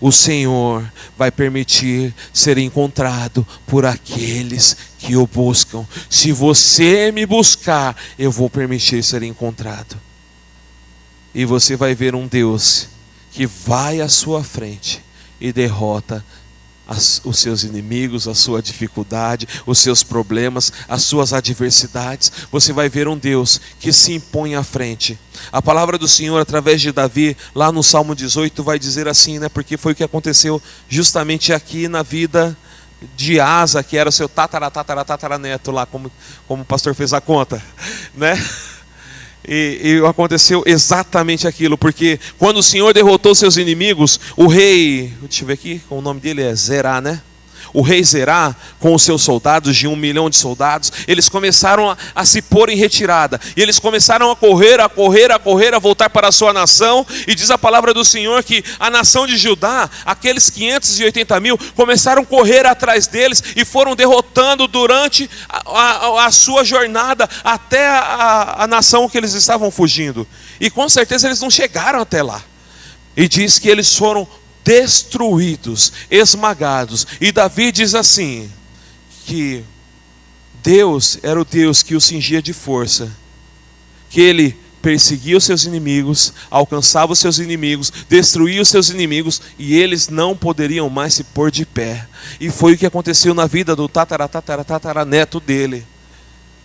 o Senhor vai permitir ser encontrado por aqueles que o buscam. Se você me buscar, eu vou permitir ser encontrado. E você vai ver um Deus que vai à sua frente e derrota os seus inimigos, a sua dificuldade, os seus problemas, as suas adversidades. Você vai ver um Deus que se impõe à frente. A palavra do Senhor através de Davi, lá no Salmo 18, vai dizer assim, né? Porque foi o que aconteceu justamente aqui na vida de Asa, que era o seu tataraneto lá, como o pastor fez a conta, né? E aconteceu exatamente aquilo, porque quando o Senhor derrotou seus inimigos, o rei, deixa eu ver aqui, o nome dele é Zerá, né? O rei Zerá, com os seus soldados, de 1 milhão de soldados, eles começaram a se pôr em retirada. E eles começaram a correr, a voltar para a sua nação. E diz a palavra do Senhor que a nação de Judá, aqueles 580 mil, começaram a correr atrás deles e foram derrotando durante a sua jornada até a nação que eles estavam fugindo. E com certeza eles não chegaram até lá. E diz que eles foram destruídos, esmagados. E Davi diz assim, que Deus era o Deus que o cingia de força, que ele perseguia os seus inimigos, alcançava os seus inimigos, destruía os seus inimigos, e eles não poderiam mais se pôr de pé. E foi o que aconteceu na vida do tataraneto dele.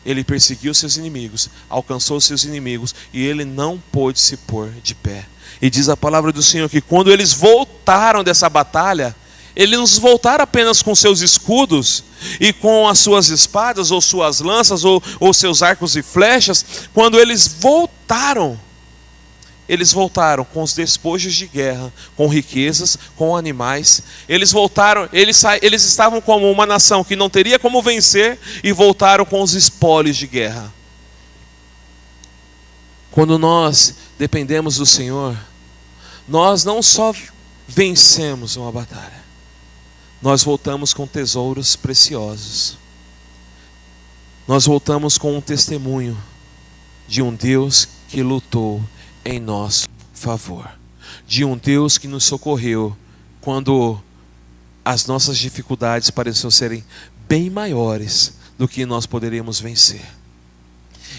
Ele perseguiu os seus inimigos, alcançou os seus inimigos, e ele não pôde se pôr de pé. E diz a palavra do Senhor que quando eles voltaram dessa batalha, eles não voltaram apenas com seus escudos e com as suas espadas, ou suas lanças, ou seus arcos e flechas. Quando eles voltaram com os despojos de guerra, com riquezas, com animais. Eles voltaram, eles estavam como uma nação que não teria como vencer, e voltaram com os espólios de guerra. Quando nós dependemos do Senhor, nós não só vencemos uma batalha, nós voltamos com tesouros preciosos. Nós voltamos com um testemunho de um Deus que lutou em nosso favor, de um Deus que nos socorreu quando as nossas dificuldades pareciam serem bem maiores do que nós poderíamos vencer.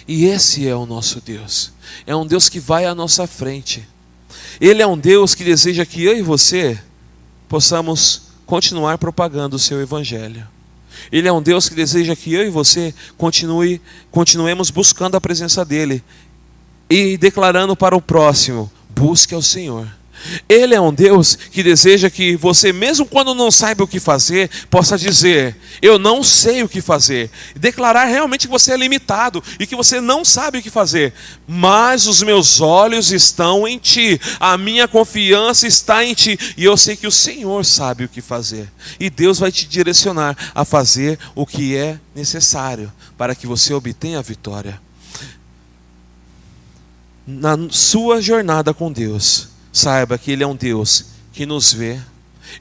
E esse é o nosso Deus. É um Deus que vai à nossa frente. Ele é um Deus que deseja que eu e você possamos continuar propagando o seu evangelho. Ele é um Deus que deseja que eu e você continuemos buscando a presença dele e declarando para o próximo: busque ao Senhor. Ele é um Deus que deseja que você, mesmo quando não saiba o que fazer, possa dizer: eu não sei o que fazer. Declarar realmente que você é limitado e que você não sabe o que fazer. Mas os meus olhos estão em ti, a minha confiança está em ti, e eu sei que o Senhor sabe o que fazer. E Deus vai te direcionar a fazer o que é necessário para que você obtenha a vitória. Na sua jornada com Deus, saiba que Ele é um Deus que nos vê.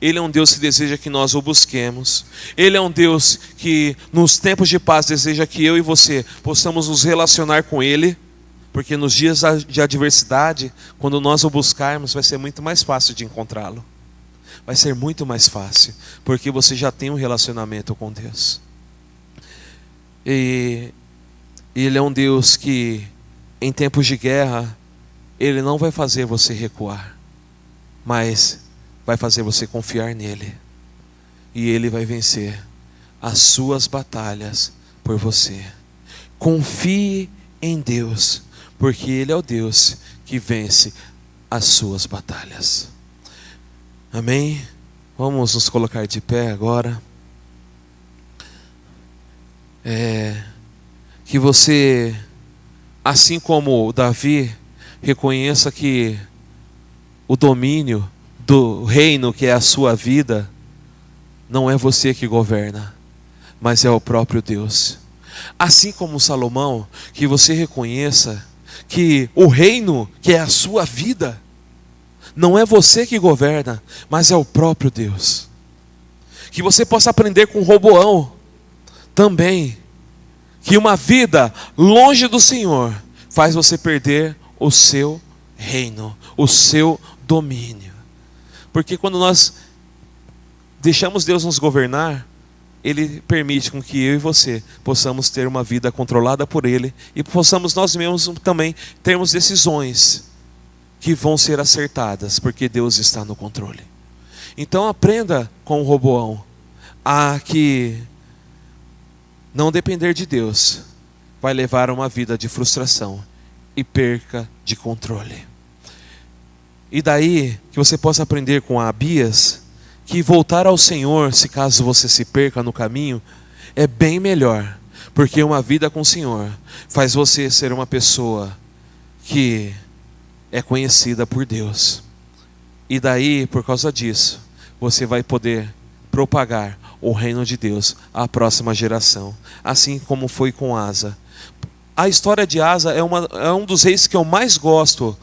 Ele é um Deus que deseja que nós o busquemos. Ele é um Deus que nos tempos de paz deseja que eu e você possamos nos relacionar com Ele. Porque nos dias de adversidade, quando nós o buscarmos, vai ser muito mais fácil de encontrá-lo. Vai ser muito mais fácil, porque você já tem um relacionamento com Deus. E Ele é um Deus que, em tempos de guerra, Ele não vai fazer você recuar, mas vai fazer você confiar nele. E Ele vai vencer as suas batalhas por você. Confie em Deus, porque Ele é o Deus que vence as suas batalhas. Amém? Vamos nos colocar de pé agora. Que você, assim como Davi, reconheça que o domínio do reino que é a sua vida não é você que governa, mas é o próprio Deus. Assim como Salomão, que você reconheça que o reino que é a sua vida não é você que governa, mas é o próprio Deus. Que você possa aprender com Roboão também, que uma vida longe do Senhor faz você perder o seu reino, o seu domínio. Porque quando nós deixamos Deus nos governar, Ele permite com que eu e você possamos ter uma vida controlada por Ele, e possamos nós mesmos também termos decisões que vão ser acertadas, porque Deus está no controle. Então aprenda com o Roboão a que não depender de Deus vai levar a uma vida de frustração e perca de controle. E daí que você possa aprender com Abias que voltar ao Senhor, se caso você se perca no caminho, é bem melhor, porque uma vida com o Senhor faz você ser uma pessoa que é conhecida por Deus. E daí, por causa disso, você vai poder propagar o reino de Deus à próxima geração, assim como foi com Asa. A história de Asa é um dos reis que eu mais gosto,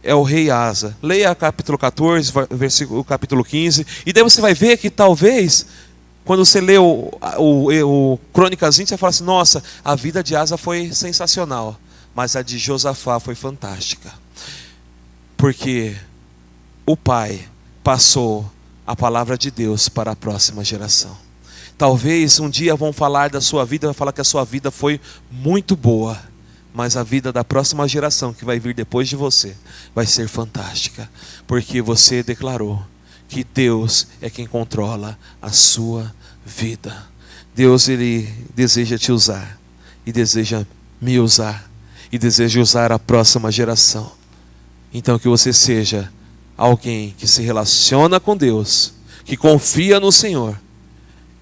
é o rei Asa. Leia capítulo 14, versículo, capítulo 15, e daí você vai ver que talvez, quando você lê o Crônicas 20, você fala assim: nossa, a vida de Asa foi sensacional. mas a de Josafá foi fantástica. Porque o pai passou a palavra de Deus para a próxima geração. Talvez um dia vão falar da sua vida, vai falar que a sua vida foi muito boa, mas a vida da próxima geração que vai vir depois de você vai ser fantástica, porque você declarou que Deus é quem controla a sua vida. Deus, Ele deseja te usar, e deseja me usar, e deseja usar a próxima geração. Então que você seja alguém que se relaciona com Deus, que confia no Senhor,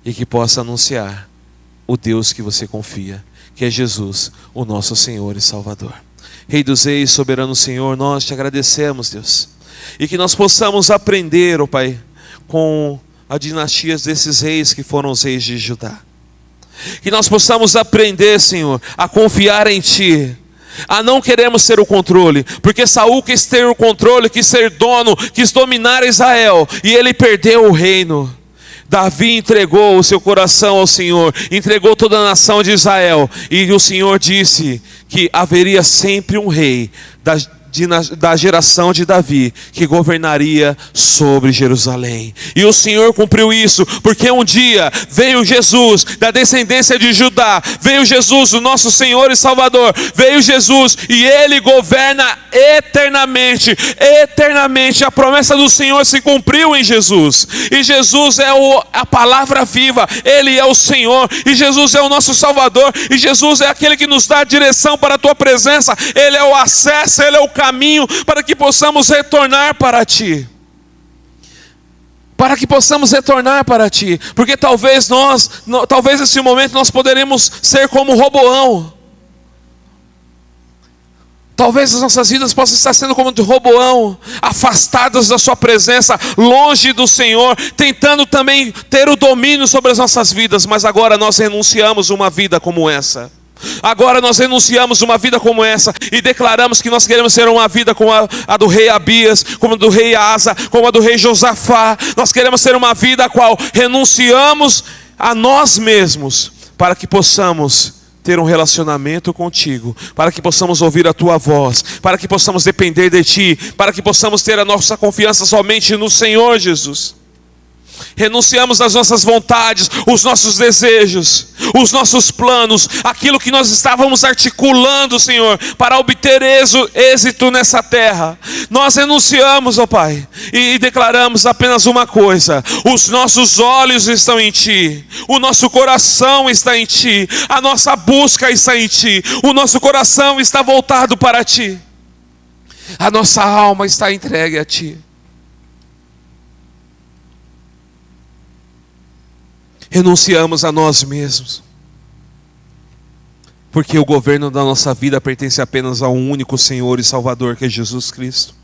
e que possa anunciar o Deus que você confia, que é Jesus, o nosso Senhor e Salvador. Rei dos Reis, soberano Senhor, nós te agradecemos, Deus, e que nós possamos aprender, ó Pai, com a dinastia desses reis que foram os reis de Judá. Que nós possamos aprender, Senhor, a confiar em Ti, a não queremos ter o controle, porque Saul quis ter o controle, quis ser dono, quis dominar Israel, e ele perdeu o reino. Davi entregou o seu coração ao Senhor, entregou toda a nação de Israel, e o Senhor disse que haveria sempre um rei da geração de Davi, que governaria sobre Jerusalém. E o Senhor cumpriu isso, porque um dia veio Jesus, da descendência de Judá, veio Jesus, o nosso Senhor e Salvador, veio Jesus, e Ele governa eternamente, eternamente. A promessa do Senhor se cumpriu em Jesus, e Jesus é a palavra viva, Ele é o Senhor, e Jesus é o nosso Salvador, e Jesus é aquele que nos dá a direção para a Tua presença, Ele é o acesso, Ele é o caminho para que possamos retornar para Ti. Para que possamos retornar para Ti. Porque talvez nesse momento nós poderemos ser como Roboão. Talvez as nossas vidas possam estar sendo como de Roboão, afastadas da Sua presença, longe do Senhor, tentando também ter o domínio sobre as nossas vidas. Mas agora nós renunciamos uma vida como essa. Agora nós renunciamos uma vida como essa e declaramos que nós queremos ser uma vida como a do rei Abias, como a do rei Asa, como a do rei Josafá. Nós queremos ser uma vida a qual renunciamos a nós mesmos, para que possamos ter um relacionamento contigo, para que possamos ouvir a Tua voz, para que possamos depender de Ti, para que possamos ter a nossa confiança somente no Senhor Jesus. Renunciamos às nossas vontades, os nossos desejos, os nossos planos, aquilo que nós estávamos articulando, Senhor, para obter êxito nessa terra. Nós renunciamos, ó Pai, e declaramos apenas uma coisa: os nossos olhos estão em Ti, o nosso coração está em Ti, a nossa busca está em Ti, o nosso coração está voltado para Ti, a nossa alma está entregue a Ti. Renunciamos a nós mesmos, porque o governo da nossa vida pertence apenas a um único Senhor e Salvador, que é Jesus Cristo.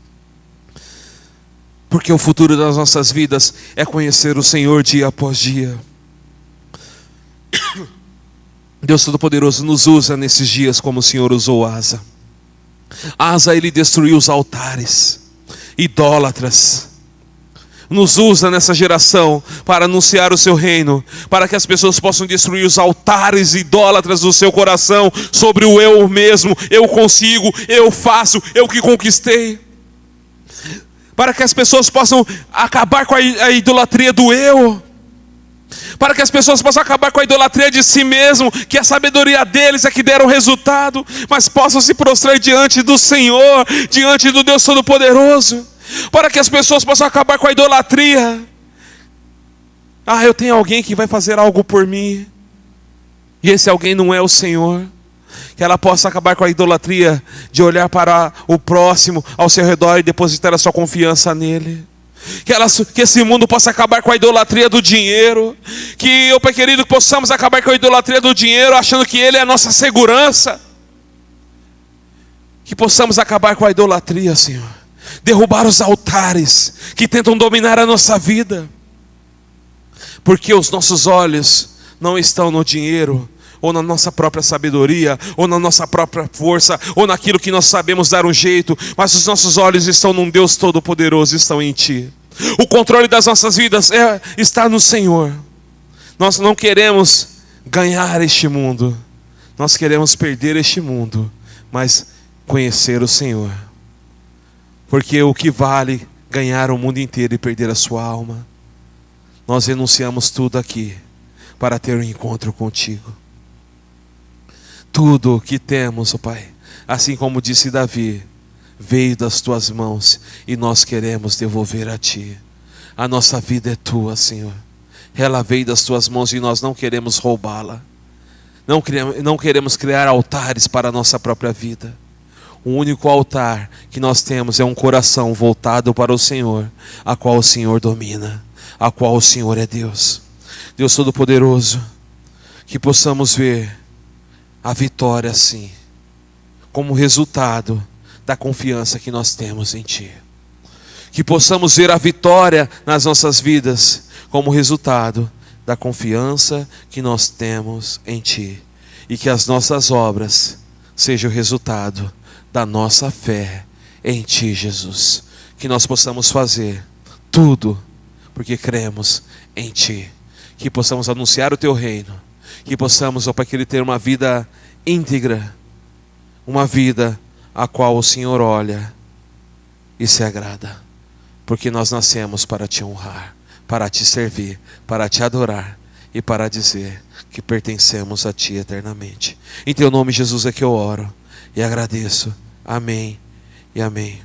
Porque o futuro das nossas vidas é conhecer o Senhor dia após dia. Deus Todo-Poderoso nos usa nesses dias como o Senhor usou Asa. Asa, ele destruiu os altares idólatras. Nos usa nessa geração para anunciar o seu reino, para que as pessoas possam destruir os altares idólatras do seu coração sobre o eu mesmo, eu consigo, eu faço, eu que conquistei. Para que as pessoas possam acabar com a idolatria do eu, para que as pessoas possam acabar com a idolatria de si mesmo, que a sabedoria deles é que deram resultado, mas possam se prostrar diante do Senhor, diante do Deus Todo-Poderoso. Para que as pessoas possam acabar com a idolatria. Eu tenho alguém que vai fazer algo por mim, e esse alguém não é o Senhor. Que ela possa acabar com a idolatria de olhar para o próximo ao seu redor e depositar a sua confiança nele. Que esse mundo possa acabar com a idolatria do dinheiro. Que eu, Pai querido, possamos acabar com a idolatria do dinheiro, achando que ele é a nossa segurança. Que possamos acabar com a idolatria, Senhor. Derrubar os altares que tentam dominar a nossa vida. Porque os nossos olhos não estão no dinheiro, ou na nossa própria sabedoria, ou na nossa própria força, ou naquilo que nós sabemos dar um jeito, mas os nossos olhos estão num Deus Todo-Poderoso, estão em Ti. O controle das nossas vidas está no Senhor. Nós não queremos ganhar este mundo, nós queremos perder este mundo, mas conhecer o Senhor. Porque o que vale ganhar o mundo inteiro e perder a sua alma? Nós renunciamos tudo aqui para ter um encontro contigo. Tudo o que temos, ó Pai, assim como disse Davi, veio das tuas mãos e nós queremos devolver a ti. A nossa vida é tua, Senhor. Ela veio das tuas mãos e nós não queremos roubá-la. Não queremos criar altares para a nossa própria vida. O único altar que nós temos é um coração voltado para o Senhor, a qual o Senhor domina, a qual o Senhor é Deus. Deus Todo-Poderoso, que possamos ver a vitória sim, como resultado da confiança que nós temos em Ti. Que possamos ver a vitória nas nossas vidas como resultado da confiança que nós temos em Ti. E que as nossas obras sejam o resultado da nossa fé em Ti, Jesus. Que nós possamos fazer tudo porque cremos em Ti. Que possamos anunciar o Teu reino. Que possamos, ó Pai, querer ter uma vida íntegra. Uma vida a qual o Senhor olha e se agrada. Porque nós nascemos para Te honrar, para Te servir, para Te adorar e para dizer que pertencemos a Ti eternamente. Em Teu nome, Jesus, é que eu oro e agradeço. Amém e amém.